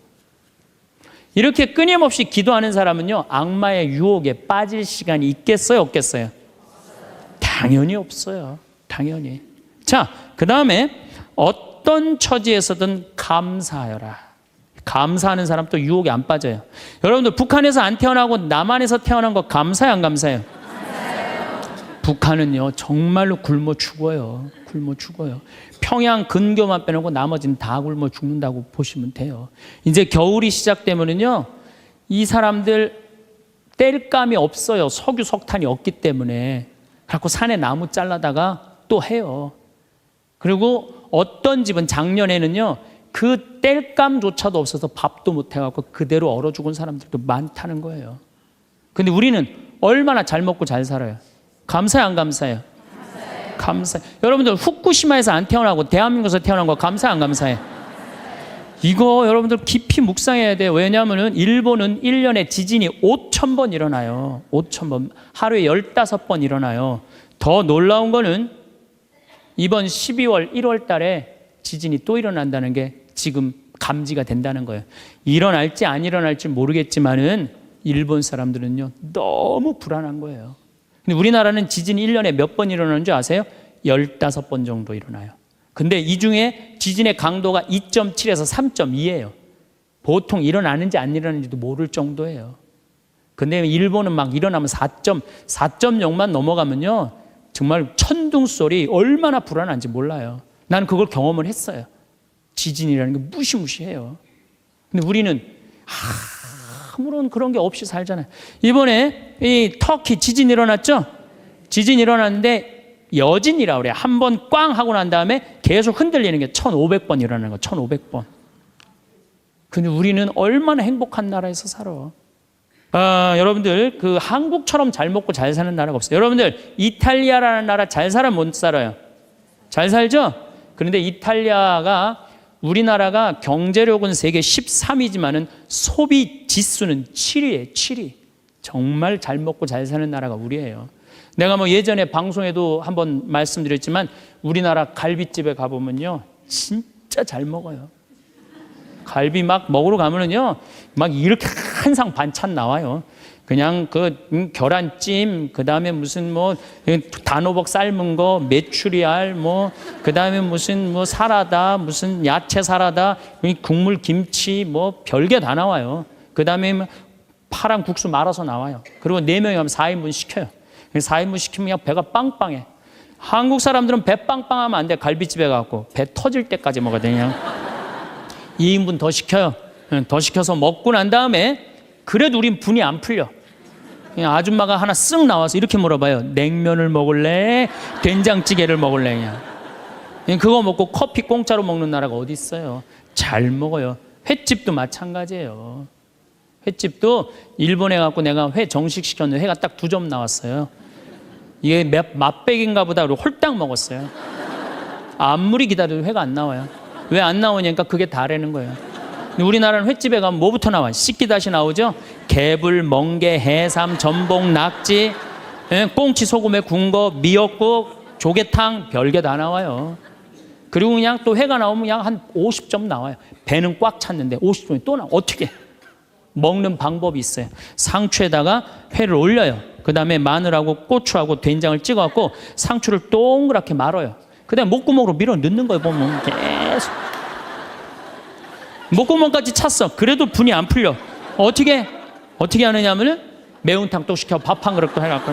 이렇게 끊임없이 기도하는 사람은요 악마의 유혹에 빠질 시간이 있겠어요 없겠어요? 당연히 없어요. 당연히. 자, 그 다음에 어떤 처지에서든 감사하여라. 감사하는 사람 또 유혹에 안 빠져요. 여러분들 북한에서 안 태어나고 남한에서 태어난 거 감사해요 안 감사해요? 북한은요 정말로 굶어 죽어요. 굶어 죽어요. 평양 근교만 빼놓고 나머지는 다 굶어 죽는다고 보시면 돼요. 이제 겨울이 시작되면은요 이 사람들 뗄감이 없어요. 석유 석탄이 없기 때문에. 그래서 산에 나무 잘라다가 또 해요. 그리고 어떤 집은 작년에는요 그 뗄감조차도 없어서 밥도 못 해갖고 그대로 얼어 죽은 사람들도 많다는 거예요. 근데 우리는 얼마나 잘 먹고 잘 살아요. 감사해요 안 감사해요? 감사해요. 여러분들 후쿠시마에서 안 태어나고 대한민국에서 태어난 거 감사해 안 감사해? 이거 여러분들 깊이 묵상해야 돼요. 왜냐하면 일본은 1년에 지진이 5,000번 일어나요. 5,000번. 하루에 15번 일어나요. 더 놀라운 거는 이번 12월 1월 달에 지진이 또 일어난다는 게 지금 감지가 된다는 거예요. 일어날지 안 일어날지 모르겠지만은 일본 사람들은요 너무 불안한 거예요. 근데 우리나라는 지진이 1년에 몇 번 일어나는 줄 아세요? 15번 정도 일어나요. 근데 이 중에 지진의 강도가 2.7에서 3.2예요. 보통 일어나는지 안 일어나는지도 모를 정도예요. 근데 일본은 막 일어나면 4.0만 넘어가면요 정말 천둥 소리 얼마나 불안한지 몰라요. 나는 그걸 경험을 했어요. 지진이라는 게 무시무시해요. 근데 우리는 아무런 그런 게 없이 살잖아요. 이번에 이 터키 지진 일어났죠? 지진 일어났는데 여진이라고 그래요. 한 번 꽝 하고 난 다음에 계속 흔들리는 게 1,500번 일어나는 거. 1,500번. 근데 우리는 얼마나 행복한 나라에서 살아. 여러분들 그 한국처럼 잘 먹고 잘 사는 나라가 없어요. 여러분들 이탈리아라는 나라 잘 살아 못 살아요? 잘 살죠? 그런데 이탈리아가 우리나라가 경제력은 세계 13위지만은 소비 지수는 7위예요. 7위. 정말 잘 먹고 잘 사는 나라가 우리예요. 내가 뭐 예전에 방송에도 한번 말씀드렸지만 우리나라 갈비집에 가보면요 진짜 잘 먹어요. 갈비 막 먹으러 가면은요 막 이렇게 한 상 반찬 나와요. 그냥 그 계란찜, 그 다음에 무슨 뭐 단호박 삶은 거, 메추리알, 뭐 그 다음에 무슨 뭐 사라다, 무슨 야채 사라다, 국물 김치, 뭐 별게 다 나와요. 그 다음에 파랑 국수 말아서 나와요. 그리고 4명이 가면 4인분 시켜요. 4인분 시키면 그냥 배가 빵빵해. 한국 사람들은 배 빵빵하면 안 돼. 갈비집에 가고 배 터질 때까지 먹어야 되냐. 2인분 더 시켜요. 더 시켜서 먹고 난 다음에 그래도 우린 분이 안 풀려. 그냥 아줌마가 하나 쓱 나와서 이렇게 물어봐요. 냉면을 먹을래? 된장찌개를 먹을래? 그냥 그거 먹고 커피 공짜로 먹는 나라가 어디 있어요. 잘 먹어요. 횟집도 마찬가지예요. 횟집도 일본에 갖고 내가 회 정식 시켰는데 회가 딱 2점 나왔어요. 이게 맛백인가 보다 그러고 홀딱 먹었어요. 아무리 기다려도 회가 안 나와요. 왜 안 나오냐니까 그게 다라는 거예요. 우리나라는 횟집에 가면 뭐부터 나와? 씻기다시 나오죠? 개불, 멍게, 해삼, 전복, 낙지, 꽁치 소금에 구운 거, 미역국, 조개탕 별게 다 나와요. 그리고 그냥 또 회가 나오면 그냥 한 50점 나와요. 배는 꽉 찼는데 50점이 또 나와. 어떻게? 먹는 방법이 있어요. 상추에다가 회를 올려요. 그 다음에 마늘하고 고추하고 된장을 찍어갖고 상추를 동그랗게 말아요. 그 다음에 목구멍으로 밀어 넣는 거예요. 보면 계속 목구멍까지 찼어. 그래도 분이 안 풀려. 어떻게 하느냐면은 매운탕 또 시켜 밥 한 그릇 또 해갖고.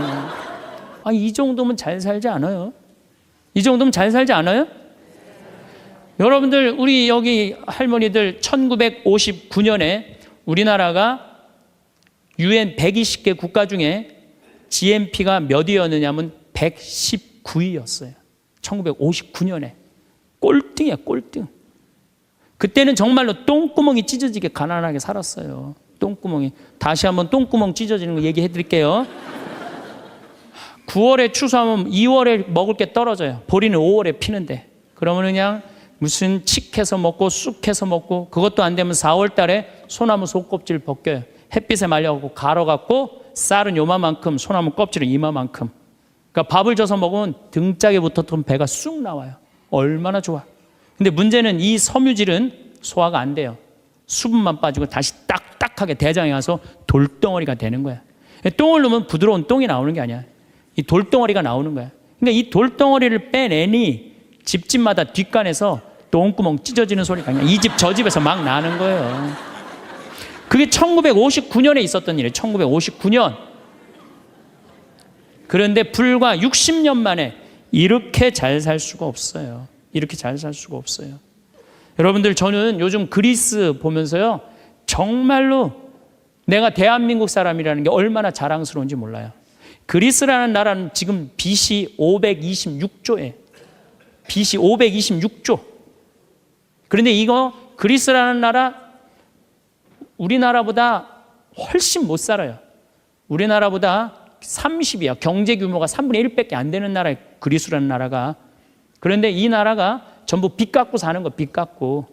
이 정도면 잘 살지 않아요? 이 정도면 잘 살지 않아요? 여러분들 우리 여기 할머니들 1959년에 우리나라가 UN 120개 국가 중에 GNP가 몇 위였느냐면 119위였어요. 1959년에. 꼴등이야, 꼴등. 그때는 정말로 똥구멍이 찢어지게 가난하게 살았어요. 똥구멍이. 다시 한번 똥구멍 찢어지는 거 얘기해 드릴게요. 9월에 추수하면 2월에 먹을 게 떨어져요. 보리는 5월에 피는데. 그러면 그냥 무슨 칡해서 먹고 쑥해서 먹고 그것도 안 되면 4월 달에 소나무 속껍질 벗겨요. 햇빛에 말려갖고 갈아갖고 쌀은 요만큼 소나무 껍질은 이만큼. 그러니까 밥을 져서 먹으면 등짝에 붙었던 배가 쑥 나와요. 얼마나 좋아. 근데 문제는 이 섬유질은 소화가 안 돼요. 수분만 빠지고 다시 딱딱하게 대장에 가서 돌덩어리가 되는 거야. 똥을 넣으면 부드러운 똥이 나오는 게 아니야. 이 돌덩어리가 나오는 거야. 그러니까 이 돌덩어리를 빼내니 집집마다 뒷간에서 똥구멍 찢어지는 소리가 그냥 이 집 저 집에서 막 나는 거예요. 그게 1959년에 있었던 일이에요. 1959년. 그런데 불과 60년 만에 이렇게 잘 살 수가 없어요. 이렇게 잘 살 수가 없어요. 여러분들 저는 요즘 그리스 보면서요 정말로 내가 대한민국 사람이라는 게 얼마나 자랑스러운지 몰라요. 그리스라는 나라는 지금 BC 526조에 BC 526조. 그런데 이거 그리스라는 나라 우리나라보다 훨씬 못 살아요. 우리나라보다 30이야. 경제 규모가 3분의 1밖에 안 되는 나라에 그리스라는 나라가. 그런데 이 나라가 전부 빚 갖고 사는 거, 빚 갖고.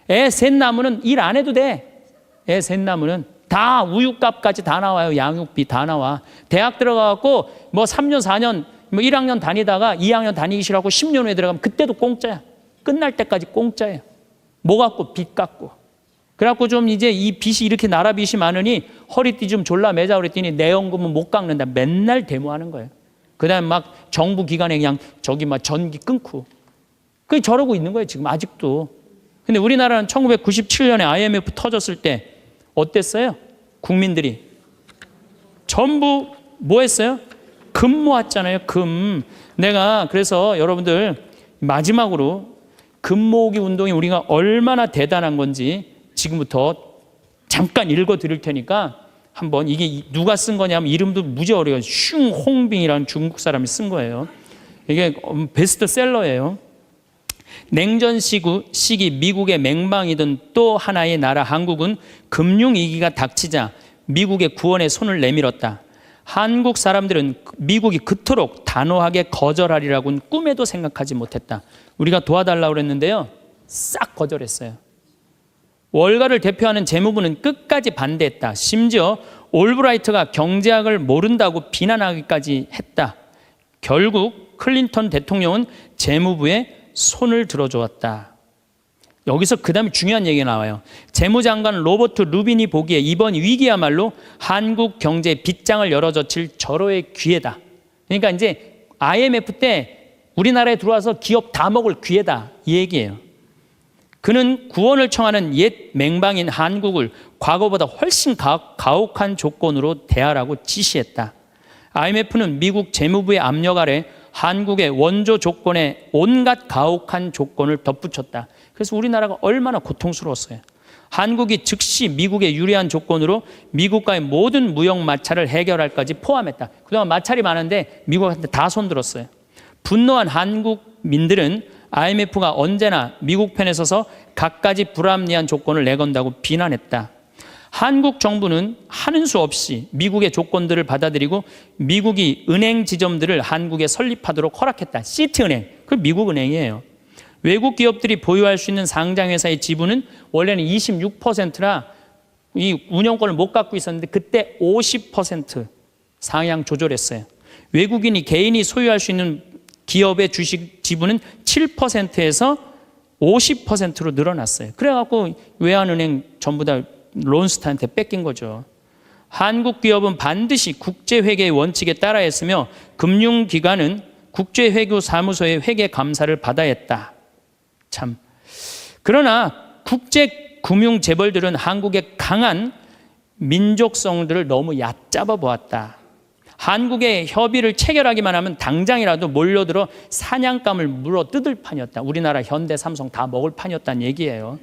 애 셋 낳으면 일 안 해도 돼. 애 셋 낳으면 다 우유값까지 다 나와요. 양육비 다 나와. 대학 들어가갖고 뭐 3년, 4년, 뭐 1학년 다니다가 2학년 다니기 싫어하고 10년 후에 들어가면 그때도 공짜야. 끝날 때까지 공짜예요. 뭐 갖고? 빚 갖고. 그래갖고 좀 이제 이 빚이 이렇게 나라 빚이 많으니 허리띠 좀 졸라 매자 그랬더니 내 연금은 못 깎는다. 맨날 데모하는 거예요. 그 다음에 막 정부 기관에 그냥 저기 막 전기 끊고. 그게 저러고 있는 거예요. 지금 아직도. 근데 우리나라는 1997년에 IMF 터졌을 때 어땠어요? 국민들이 전부 뭐 했어요? 금 모았잖아요. 금. 내가 그래서 여러분들 마지막으로 금 모으기 운동이 우리가 얼마나 대단한 건지 지금부터 잠깐 읽어 드릴 테니까 한번 이게 누가 쓴 거냐면 이름도 무지 어려워요. 슝홍빙이라는 중국 사람이 쓴 거예요. 이게 베스트셀러예요. 냉전 시기 미국의 맹방이던 또 하나의 나라 한국은 금융위기가 닥치자 미국의 구원에 손을 내밀었다. 한국 사람들은 미국이 그토록 단호하게 거절하리라고는 꿈에도 생각하지 못했다. 우리가 도와달라고 그랬는데요. 싹 거절했어요. 월가를 대표하는 재무부는 끝까지 반대했다. 심지어 올브라이트가 경제학을 모른다고 비난하기까지 했다. 결국 클린턴 대통령은 재무부에 손을 들어주었다. 여기서 그 다음에 중요한 얘기가 나와요. 재무장관 로버트 루빈이 보기에 이번 위기야말로 한국 경제의 빗장을 열어젖힐 절호의 기회다. 그러니까 이제 IMF 때 우리나라에 들어와서 기업 다 먹을 기회다, 이 얘기예요. 그는 구원을 청하는 옛 맹방인 한국을 과거보다 훨씬 가혹한 조건으로 대하라고 지시했다. IMF는 미국 재무부의 압력 아래 한국의 원조 조건에 온갖 가혹한 조건을 덧붙였다. 그래서 우리나라가 얼마나 고통스러웠어요. 한국이 즉시 미국의 유리한 조건으로 미국과의 모든 무역 마찰을 해결할까지 포함했다. 그동안 마찰이 많은데 미국한테 다 손들었어요. 분노한 한국민들은 IMF가 언제나 미국 편에 서서 갖가지 불합리한 조건을 내건다고 비난했다. 한국 정부는 하는 수 없이 미국의 조건들을 받아들이고 미국이 은행 지점들을 한국에 설립하도록 허락했다. 시티은행, 그 미국 은행이에요. 외국 기업들이 보유할 수 있는 상장회사의 지분은 원래는 26%라 이 운영권을 못 갖고 있었는데 그때 50% 상향 조절했어요. 외국인이 개인이 소유할 수 있는 기업의 주식 지분은 7%에서 50%로 늘어났어요. 그래갖고 외환은행 전부 다 론스타한테 뺏긴 거죠. 한국 기업은 반드시 국제회계의 원칙에 따라 했으며 금융기관은 국제회계사무소의 회계 감사를 받아야 했다. 참. 그러나 국제금융재벌들은 한국의 강한 민족성들을 너무 얕잡아 보았다. 한국의 협의를 체결하기만 하면 당장이라도 몰려들어 사냥감을 물어 뜯을 판이었다. 우리나라 현대, 삼성 다 먹을 판이었다는 얘기예요.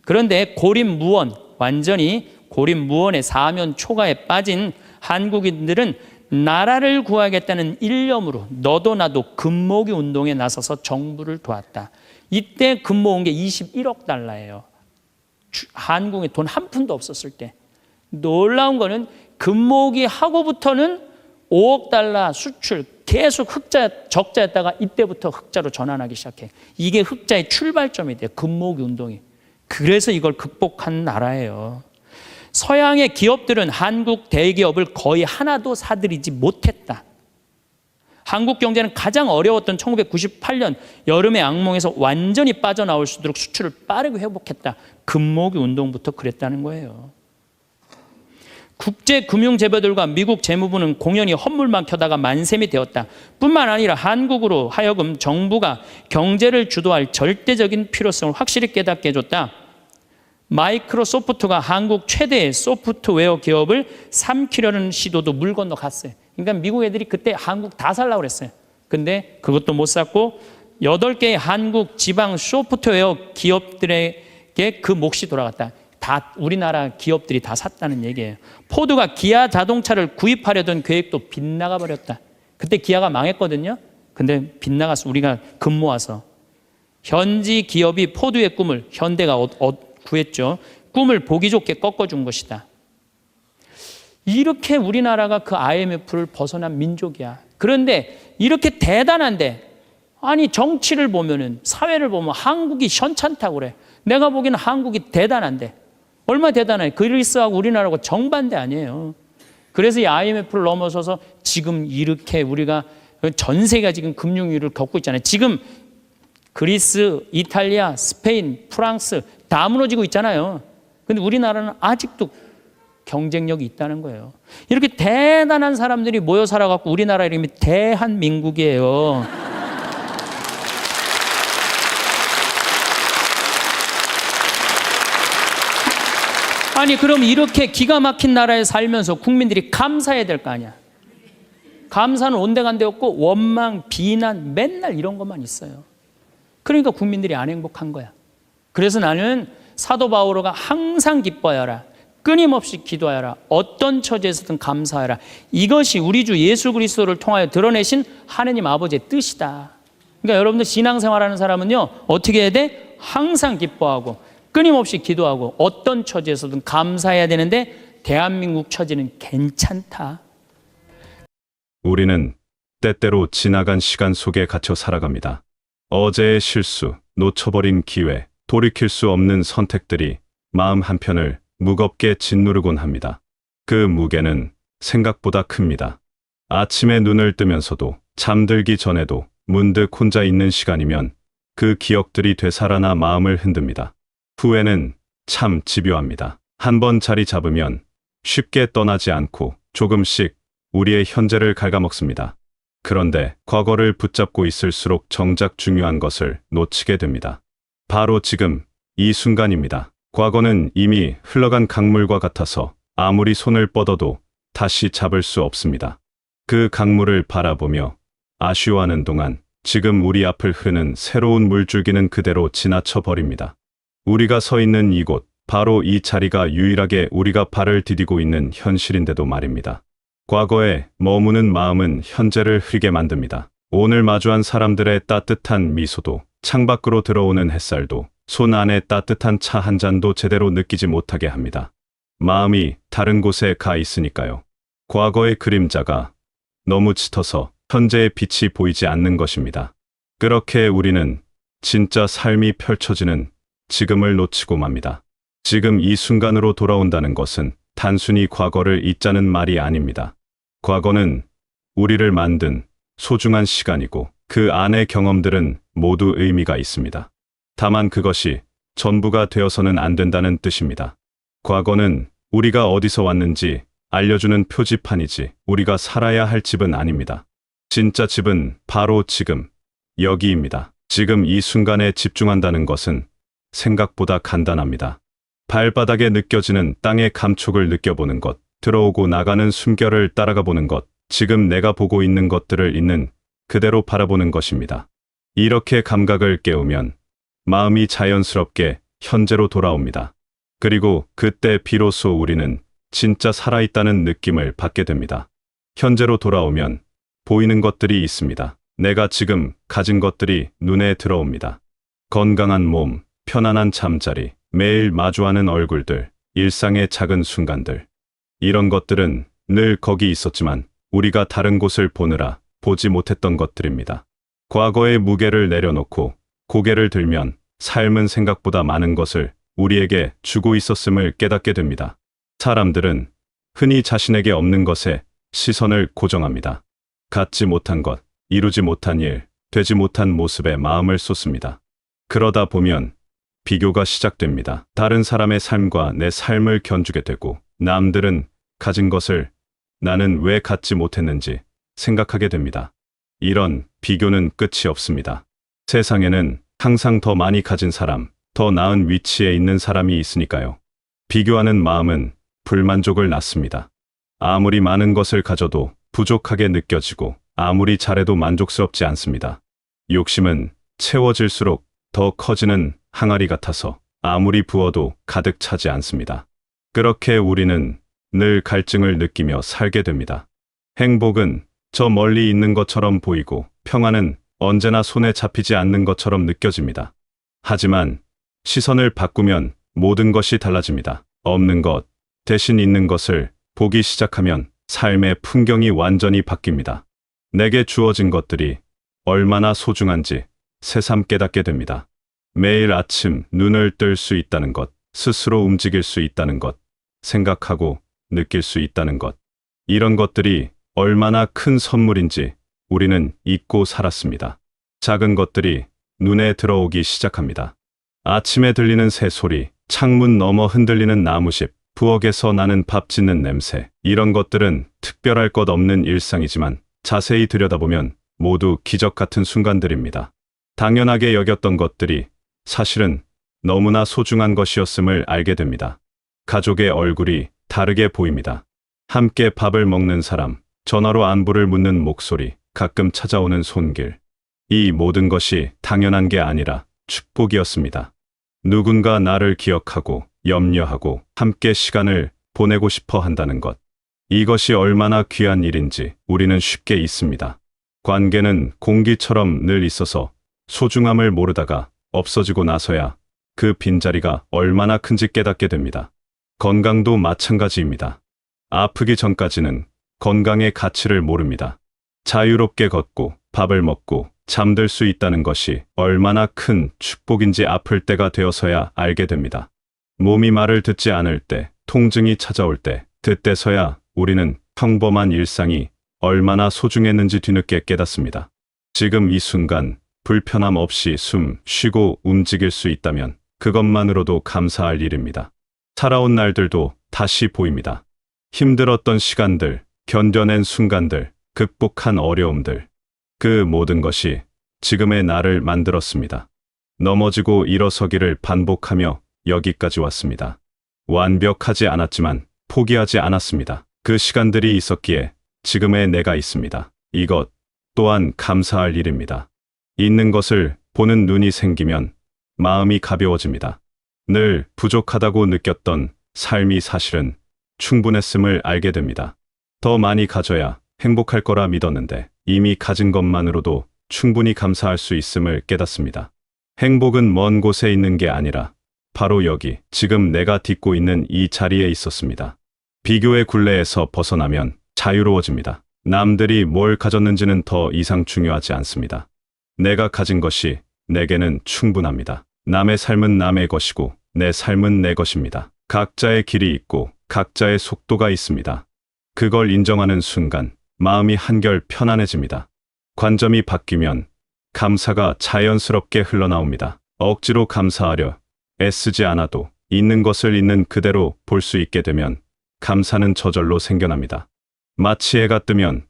그런데 고립무원, 완전히 고립무원의 사면 초가에 빠진 한국인들은 나라를 구하겠다는 일념으로 너도 나도 금모기 운동에 나서서 정부를 도왔다. 이때 금모은 게 21억 달러예요. 한국에 돈 한 푼도 없었을 때. 놀라운 거는 금모기 하고부터는 5억 달러 수출 계속 적자였다가 이때부터 흑자로 전환하기 시작해. 이게 흑자의 출발점이 돼요. 금모기 운동이. 그래서 이걸 극복한 나라예요. 서양의 기업들은 한국 대기업을 거의 하나도 사들이지 못했다. 한국 경제는 가장 어려웠던 1998년 여름의 악몽에서 완전히 빠져나올 수 있도록 수출을 빠르게 회복했다. 금모기 운동부터 그랬다는 거예요. 국제금융재벌들과 미국 재무부는 공연히 헛물만 켜다가 만셈이 되었다. 뿐만 아니라 한국으로 하여금 정부가 경제를 주도할 절대적인 필요성을 확실히 깨닫게 해줬다. 마이크로소프트가 한국 최대의 소프트웨어 기업을 삼키려는 시도도 물 건너 갔어요. 그러니까 미국 애들이 그때 한국 다 살라고 그랬어요. 근데 그것도 못 샀고 8개의 한국 지방 소프트웨어 기업들에게 그 몫이 돌아갔다. 다 우리나라 기업들이 다 샀다는 얘기예요. 포드가 기아 자동차를 구입하려던 계획도 빗나가 버렸다. 그때 기아가 망했거든요. 근데 빗나가서 우리가 금 모아서 현지 기업이 포드의 꿈을 현대가 구했죠. 꿈을 보기 좋게 꺾어준 것이다. 이렇게 우리나라가 그 IMF를 벗어난 민족이야. 그런데 이렇게 대단한데 아니 정치를 보면은 사회를 보면 한국이 현찮다고 그래. 내가 보기에는 한국이 대단한데 얼마나 대단해. 그리스하고 우리나라하고 정반대 아니에요. 그래서 이 IMF를 넘어서서 지금 이렇게 우리가 전 세계가 지금 금융위기를 겪고 있잖아요. 지금 그리스, 이탈리아, 스페인, 프랑스 다 무너지고 있잖아요. 근데 우리나라는 아직도 경쟁력이 있다는 거예요. 이렇게 대단한 사람들이 모여 살아갖고 우리나라 이름이 대한민국이에요. 아니 그럼 이렇게 기가 막힌 나라에 살면서 국민들이 감사해야 될 거 아니야. 감사는 온데간데 없고 원망, 비난 맨날 이런 것만 있어요. 그러니까 국민들이 안 행복한 거야. 그래서 나는 사도 바오로가 항상 기뻐하여라. 끊임없이 기도하여라. 어떤 처지에서든 감사하여라. 이것이 우리 주 예수 그리스도를 통하여 드러내신 하느님 아버지의 뜻이다. 그러니까 여러분들 신앙생활하는 사람은요. 어떻게 해야 돼? 항상 기뻐하고 끊임없이 기도하고 어떤 처지에서든 감사해야 되는데 대한민국 처지는 괜찮다. 우리는 때때로 지나간 시간 속에 갇혀 살아갑니다. 어제의 실수, 놓쳐버린 기회, 돌이킬 수 없는 선택들이 마음 한편을 무겁게 짓누르곤 합니다. 그 무게는 생각보다 큽니다. 아침에 눈을 뜨면서도 잠들기 전에도 문득 혼자 있는 시간이면 그 기억들이 되살아나 마음을 흔듭니다. 후회는 참 집요합니다. 한번 자리 잡으면 쉽게 떠나지 않고 조금씩 우리의 현재를 갉아먹습니다. 그런데 과거를 붙잡고 있을수록 정작 중요한 것을 놓치게 됩니다. 바로 지금 이 순간입니다. 과거는 이미 흘러간 강물과 같아서 아무리 손을 뻗어도 다시 잡을 수 없습니다. 그 강물을 바라보며 아쉬워하는 동안 지금 우리 앞을 흐르는 새로운 물줄기는 그대로 지나쳐 버립니다. 우리가 서 있는 이곳, 바로 이 자리가 유일하게 우리가 발을 디디고 있는 현실인데도 말입니다. 과거에 머무는 마음은 현재를 흐리게 만듭니다. 오늘 마주한 사람들의 따뜻한 미소도, 창밖으로 들어오는 햇살도, 손 안에 따뜻한 차 한 잔도 제대로 느끼지 못하게 합니다. 마음이 다른 곳에 가 있으니까요. 과거의 그림자가 너무 짙어서 현재의 빛이 보이지 않는 것입니다. 그렇게 우리는 진짜 삶이 펼쳐지는 지금을 놓치고 맙니다. 지금 이 순간으로 돌아온다는 것은 단순히 과거를 잊자는 말이 아닙니다. 과거는 우리를 만든 소중한 시간이고 그 안의 경험들은 모두 의미가 있습니다. 다만 그것이 전부가 되어서는 안 된다는 뜻입니다. 과거는 우리가 어디서 왔는지 알려주는 표지판이지 우리가 살아야 할 집은 아닙니다. 진짜 집은 바로 지금, 여기입니다. 지금 이 순간에 집중한다는 것은 생각보다 간단합니다. 발바닥에 느껴지는 땅의 감촉을 느껴보는 것, 들어오고 나가는 숨결을 따라가 보는 것, 지금 내가 보고 있는 것들을 있는 그대로 바라보는 것입니다. 이렇게 감각을 깨우면 마음이 자연스럽게 현재로 돌아옵니다. 그리고 그때 비로소 우리는 진짜 살아있다는 느낌을 받게 됩니다. 현재로 돌아오면 보이는 것들이 있습니다. 내가 지금 가진 것들이 눈에 들어옵니다. 건강한 몸, 편안한 잠자리, 매일 마주하는 얼굴들, 일상의 작은 순간들. 이런 것들은 늘 거기 있었지만 우리가 다른 곳을 보느라 보지 못했던 것들입니다. 과거의 무게를 내려놓고 고개를 들면 삶은 생각보다 많은 것을 우리에게 주고 있었음을 깨닫게 됩니다. 사람들은 흔히 자신에게 없는 것에 시선을 고정합니다. 갖지 못한 것, 이루지 못한 일, 되지 못한 모습에 마음을 쏟습니다. 그러다 보면 비교가 시작됩니다. 다른 사람의 삶과 내 삶을 견주게 되고 남들은 가진 것을 나는 왜 갖지 못했는지 생각하게 됩니다. 이런 비교는 끝이 없습니다. 세상에는 항상 더 많이 가진 사람, 더 나은 위치에 있는 사람이 있으니까요. 비교하는 마음은 불만족을 낳습니다. 아무리 많은 것을 가져도 부족하게 느껴지고 아무리 잘해도 만족스럽지 않습니다. 욕심은 채워질수록 더 커지는 항아리 같아서 아무리 부어도 가득 차지 않습니다. 그렇게 우리는 늘 갈증을 느끼며 살게 됩니다. 행복은 저 멀리 있는 것처럼 보이고 평안은 언제나 손에 잡히지 않는 것처럼 느껴집니다. 하지만 시선을 바꾸면 모든 것이 달라집니다. 없는 것 대신 있는 것을 보기 시작하면 삶의 풍경이 완전히 바뀝니다. 내게 주어진 것들이 얼마나 소중한지 새삼 깨닫게 됩니다. 매일 아침 눈을 뜰 수 있다는 것, 스스로 움직일 수 있다는 것, 생각하고 느낄 수 있다는 것. 이런 것들이 얼마나 큰 선물인지 우리는 잊고 살았습니다. 작은 것들이 눈에 들어오기 시작합니다. 아침에 들리는 새소리, 창문 너머 흔들리는 나무십, 부엌에서 나는 밥 짓는 냄새. 이런 것들은 특별할 것 없는 일상이지만 자세히 들여다보면 모두 기적 같은 순간들입니다. 당연하게 여겼던 것들이 사실은 너무나 소중한 것이었음을 알게 됩니다. 가족의 얼굴이 다르게 보입니다. 함께 밥을 먹는 사람, 전화로 안부를 묻는 목소리, 가끔 찾아오는 손길. 이 모든 것이 당연한 게 아니라 축복이었습니다. 누군가 나를 기억하고 염려하고 함께 시간을 보내고 싶어 한다는 것. 이것이 얼마나 귀한 일인지 우리는 쉽게 잊습니다. 관계는 공기처럼 늘 있어서 소중함을 모르다가 없어지고 나서야 그 빈자리가 얼마나 큰지 깨닫게 됩니다. 건강도 마찬가지입니다. 아프기 전까지는 건강의 가치를 모릅니다. 자유롭게 걷고 밥을 먹고 잠들 수 있다는 것이 얼마나 큰 축복인지 아플 때가 되어서야 알게 됩니다. 몸이 말을 듣지 않을 때, 통증이 찾아올 때, 그때서야 우리는 평범한 일상이 얼마나 소중했는지 뒤늦게 깨닫습니다. 지금 이 순간 불편함 없이 숨 쉬고 움직일 수 있다면 그것만으로도 감사할 일입니다. 살아온 날들도 다시 보입니다. 힘들었던 시간들, 견뎌낸 순간들, 극복한 어려움들. 그 모든 것이 지금의 나를 만들었습니다. 넘어지고 일어서기를 반복하며 여기까지 왔습니다. 완벽하지 않았지만 포기하지 않았습니다. 그 시간들이 있었기에 지금의 내가 있습니다. 이것 또한 감사할 일입니다. 있는 것을 보는 눈이 생기면 마음이 가벼워집니다. 늘 부족하다고 느꼈던 삶이 사실은 충분했음을 알게 됩니다. 더 많이 가져야 행복할 거라 믿었는데 이미 가진 것만으로도 충분히 감사할 수 있음을 깨닫습니다. 행복은 먼 곳에 있는 게 아니라 바로 여기, 지금 내가 딛고 있는 이 자리에 있었습니다. 비교의 굴레에서 벗어나면 자유로워집니다. 남들이 뭘 가졌는지는 더 이상 중요하지 않습니다. 내가 가진 것이 내게는 충분합니다. 남의 삶은 남의 것이고 내 삶은 내 것입니다. 각자의 길이 있고 각자의 속도가 있습니다. 그걸 인정하는 순간 마음이 한결 편안해집니다. 관점이 바뀌면 감사가 자연스럽게 흘러나옵니다. 억지로 감사하려 애쓰지 않아도 있는 것을 있는 그대로 볼 수 있게 되면 감사는 저절로 생겨납니다. 마치 해가 뜨면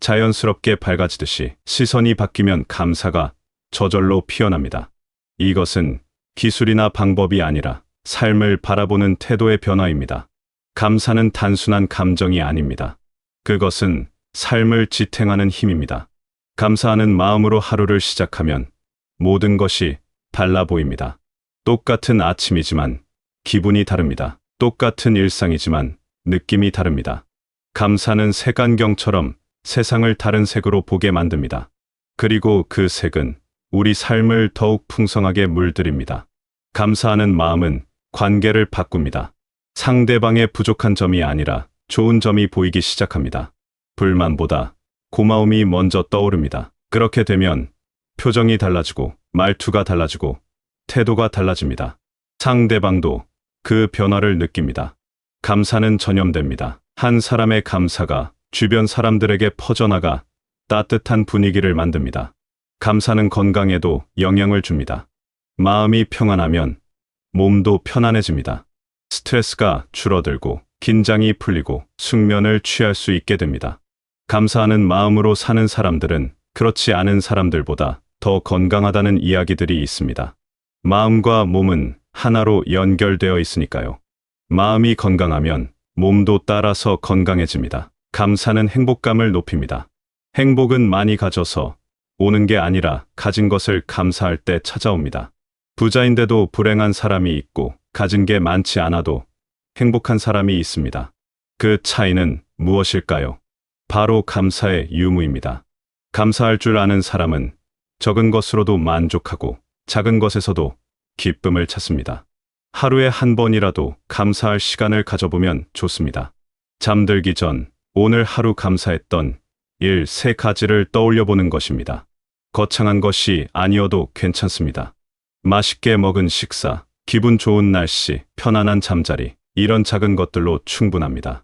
자연스럽게 밝아지듯이 시선이 바뀌면 감사가 저절로 피어납니다. 이것은 기술이나 방법이 아니라 삶을 바라보는 태도의 변화입니다. 감사는 단순한 감정이 아닙니다. 그것은 삶을 지탱하는 힘입니다. 감사하는 마음으로 하루를 시작하면 모든 것이 달라 보입니다. 똑같은 아침이지만 기분이 다릅니다. 똑같은 일상이지만 느낌이 다릅니다. 감사는 색안경처럼 세상을 다른 색으로 보게 만듭니다. 그리고 그 색은 우리 삶을 더욱 풍성하게 물들입니다. 감사하는 마음은 관계를 바꿉니다. 상대방의 부족한 점이 아니라 좋은 점이 보이기 시작합니다. 불만보다 고마움이 먼저 떠오릅니다. 그렇게 되면 표정이 달라지고 말투가 달라지고 태도가 달라집니다. 상대방도 그 변화를 느낍니다. 감사는 전염됩니다. 한 사람의 감사가 주변 사람들에게 퍼져나가 따뜻한 분위기를 만듭니다. 감사는 건강에도 영향을 줍니다. 마음이 평안하면 몸도 편안해집니다. 스트레스가 줄어들고 긴장이 풀리고 숙면을 취할 수 있게 됩니다. 감사하는 마음으로 사는 사람들은 그렇지 않은 사람들보다 더 건강하다는 이야기들이 있습니다. 마음과 몸은 하나로 연결되어 있으니까요. 마음이 건강하면 몸도 따라서 건강해집니다. 감사는 행복감을 높입니다. 행복은 많이 가져서 오는 게 아니라 가진 것을 감사할 때 찾아옵니다. 부자인데도 불행한 사람이 있고 가진 게 많지 않아도 행복한 사람이 있습니다. 그 차이는 무엇일까요? 바로 감사의 유무입니다. 감사할 줄 아는 사람은 적은 것으로도 만족하고 작은 것에서도 기쁨을 찾습니다. 하루에 한 번이라도 감사할 시간을 가져보면 좋습니다. 잠들기 전 오늘 하루 감사했던 일 3가지를 떠올려 보는 것입니다. 거창한 것이 아니어도 괜찮습니다. 맛있게 먹은 식사, 기분 좋은 날씨, 편안한 잠자리, 이런 작은 것들로 충분합니다.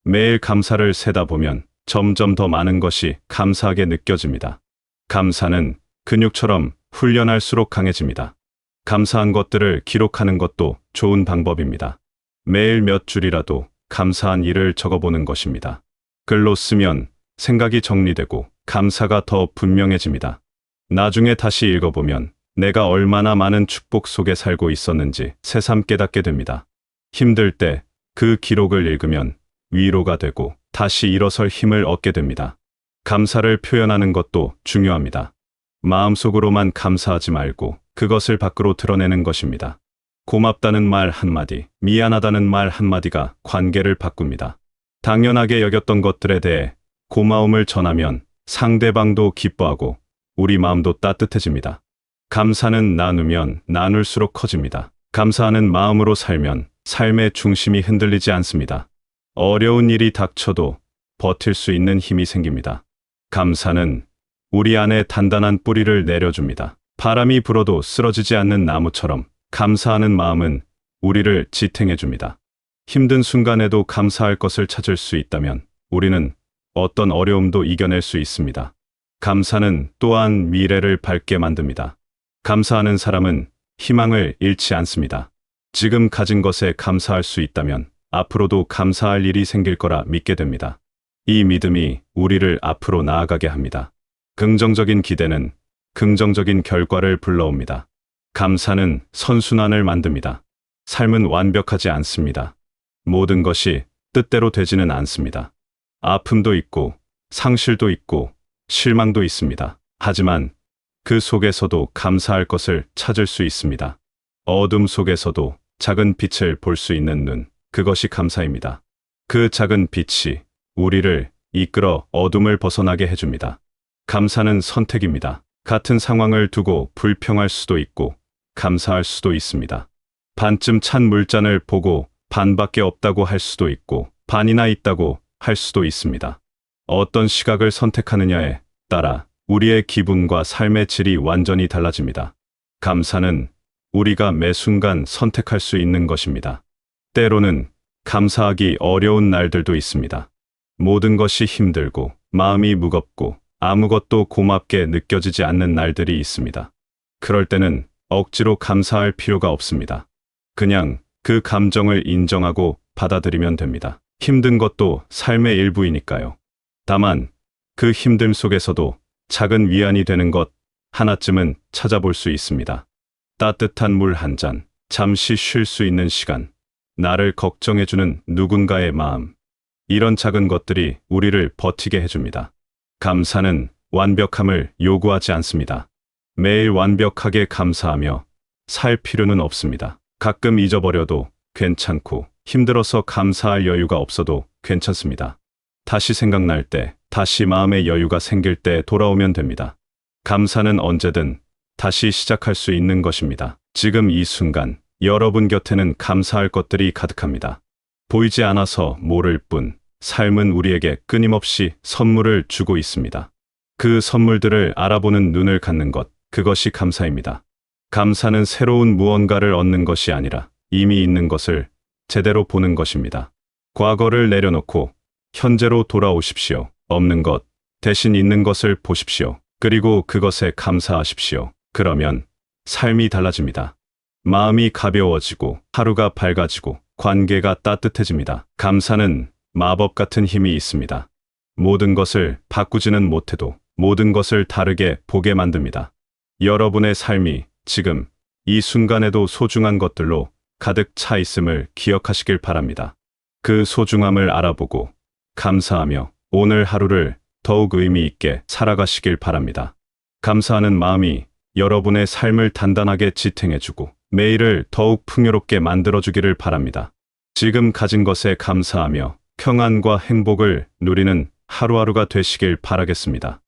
매일 감사를 세다 보면 점점 더 많은 것이 감사하게 느껴집니다. 감사는 근육처럼 훈련할수록 강해집니다. 감사한 것들을 기록하는 것도 좋은 방법입니다. 매일 몇 줄이라도 감사한 일을 적어보는 것입니다. 글로 쓰면 생각이 정리되고 감사가 더 분명해집니다. 나중에 다시 읽어보면 내가 얼마나 많은 축복 속에 살고 있었는지 새삼 깨닫게 됩니다. 힘들 때 그 기록을 읽으면 위로가 되고 다시 일어설 힘을 얻게 됩니다. 감사를 표현하는 것도 중요합니다. 마음속으로만 감사하지 말고 그것을 밖으로 드러내는 것입니다. 고맙다는 말 한마디, 미안하다는 말 한마디가 관계를 바꿉니다. 당연하게 여겼던 것들에 대해 고마움을 전하면 상대방도 기뻐하고 우리 마음도 따뜻해집니다. 감사는 나누면 나눌수록 커집니다. 감사하는 마음으로 살면 삶의 중심이 흔들리지 않습니다. 어려운 일이 닥쳐도 버틸 수 있는 힘이 생깁니다. 감사는 우리 안에 단단한 뿌리를 내려줍니다. 바람이 불어도 쓰러지지 않는 나무처럼 감사하는 마음은 우리를 지탱해줍니다. 힘든 순간에도 감사할 것을 찾을 수 있다면 우리는 어떤 어려움도 이겨낼 수 있습니다. 감사는 또한 미래를 밝게 만듭니다. 감사하는 사람은 희망을 잃지 않습니다. 지금 가진 것에 감사할 수 있다면 앞으로도 감사할 일이 생길 거라 믿게 됩니다. 이 믿음이 우리를 앞으로 나아가게 합니다. 긍정적인 기대는 긍정적인 결과를 불러옵니다. 감사는 선순환을 만듭니다. 삶은 완벽하지 않습니다. 모든 것이 뜻대로 되지는 않습니다. 아픔도 있고 상실도 있고 실망도 있습니다. 하지만 그 속에서도 감사할 것을 찾을 수 있습니다. 어둠 속에서도 작은 빛을 볼 수 있는 눈, 그것이 감사입니다. 그 작은 빛이 우리를 이끌어 어둠을 벗어나게 해줍니다. 감사는 선택입니다. 같은 상황을 두고 불평할 수도 있고 감사할 수도 있습니다. 반쯤 찬 물잔을 보고 반밖에 없다고 할 수도 있고 반이나 있다고 할 수도 있습니다. 어떤 시각을 선택하느냐에 따라 우리의 기분과 삶의 질이 완전히 달라집니다. 감사는 우리가 매 순간 선택할 수 있는 것입니다. 때로는 감사하기 어려운 날들도 있습니다. 모든 것이 힘들고 마음이 무겁고 아무것도 고맙게 느껴지지 않는 날들이 있습니다. 그럴 때는 억지로 감사할 필요가 없습니다. 그냥 그 감정을 인정하고 받아들이면 됩니다. 힘든 것도 삶의 일부이니까요. 다만 그 힘듦 속에서도 작은 위안이 되는 것 하나쯤은 찾아볼 수 있습니다. 따뜻한 물 한 잔, 잠시 쉴 수 있는 시간, 나를 걱정해주는 누군가의 마음. 이런 작은 것들이 우리를 버티게 해줍니다. 감사는 완벽함을 요구하지 않습니다. 매일 완벽하게 감사하며 살 필요는 없습니다. 가끔 잊어버려도 괜찮고 힘들어서 감사할 여유가 없어도 괜찮습니다. 다시 생각날 때, 다시 마음의 여유가 생길 때 돌아오면 됩니다. 감사는 언제든 다시 시작할 수 있는 것입니다. 지금 이 순간 여러분 곁에는 감사할 것들이 가득합니다. 보이지 않아서 모를 뿐 삶은 우리에게 끊임없이 선물을 주고 있습니다. 그 선물들을 알아보는 눈을 갖는 것, 그것이 감사입니다. 감사는 새로운 무언가를 얻는 것이 아니라 이미 있는 것을 제대로 보는 것입니다. 과거를 내려놓고 현재로 돌아오십시오. 없는 것 대신 있는 것을 보십시오. 그리고 그것에 감사하십시오. 그러면 삶이 달라집니다. 마음이 가벼워지고 하루가 밝아지고 관계가 따뜻해집니다. 감사는 마법 같은 힘이 있습니다. 모든 것을 바꾸지는 못해도 모든 것을 다르게 보게 만듭니다. 여러분의 삶이 지금 이 순간에도 소중한 것들로 가득 차 있음을 기억하시길 바랍니다. 그 소중함을 알아보고 감사하며 오늘 하루를 더욱 의미 있게 살아가시길 바랍니다. 감사하는 마음이 여러분의 삶을 단단하게 지탱해주고 매일을 더욱 풍요롭게 만들어주기를 바랍니다. 지금 가진 것에 감사하며 평안과 행복을 누리는 하루하루가 되시길 바라겠습니다.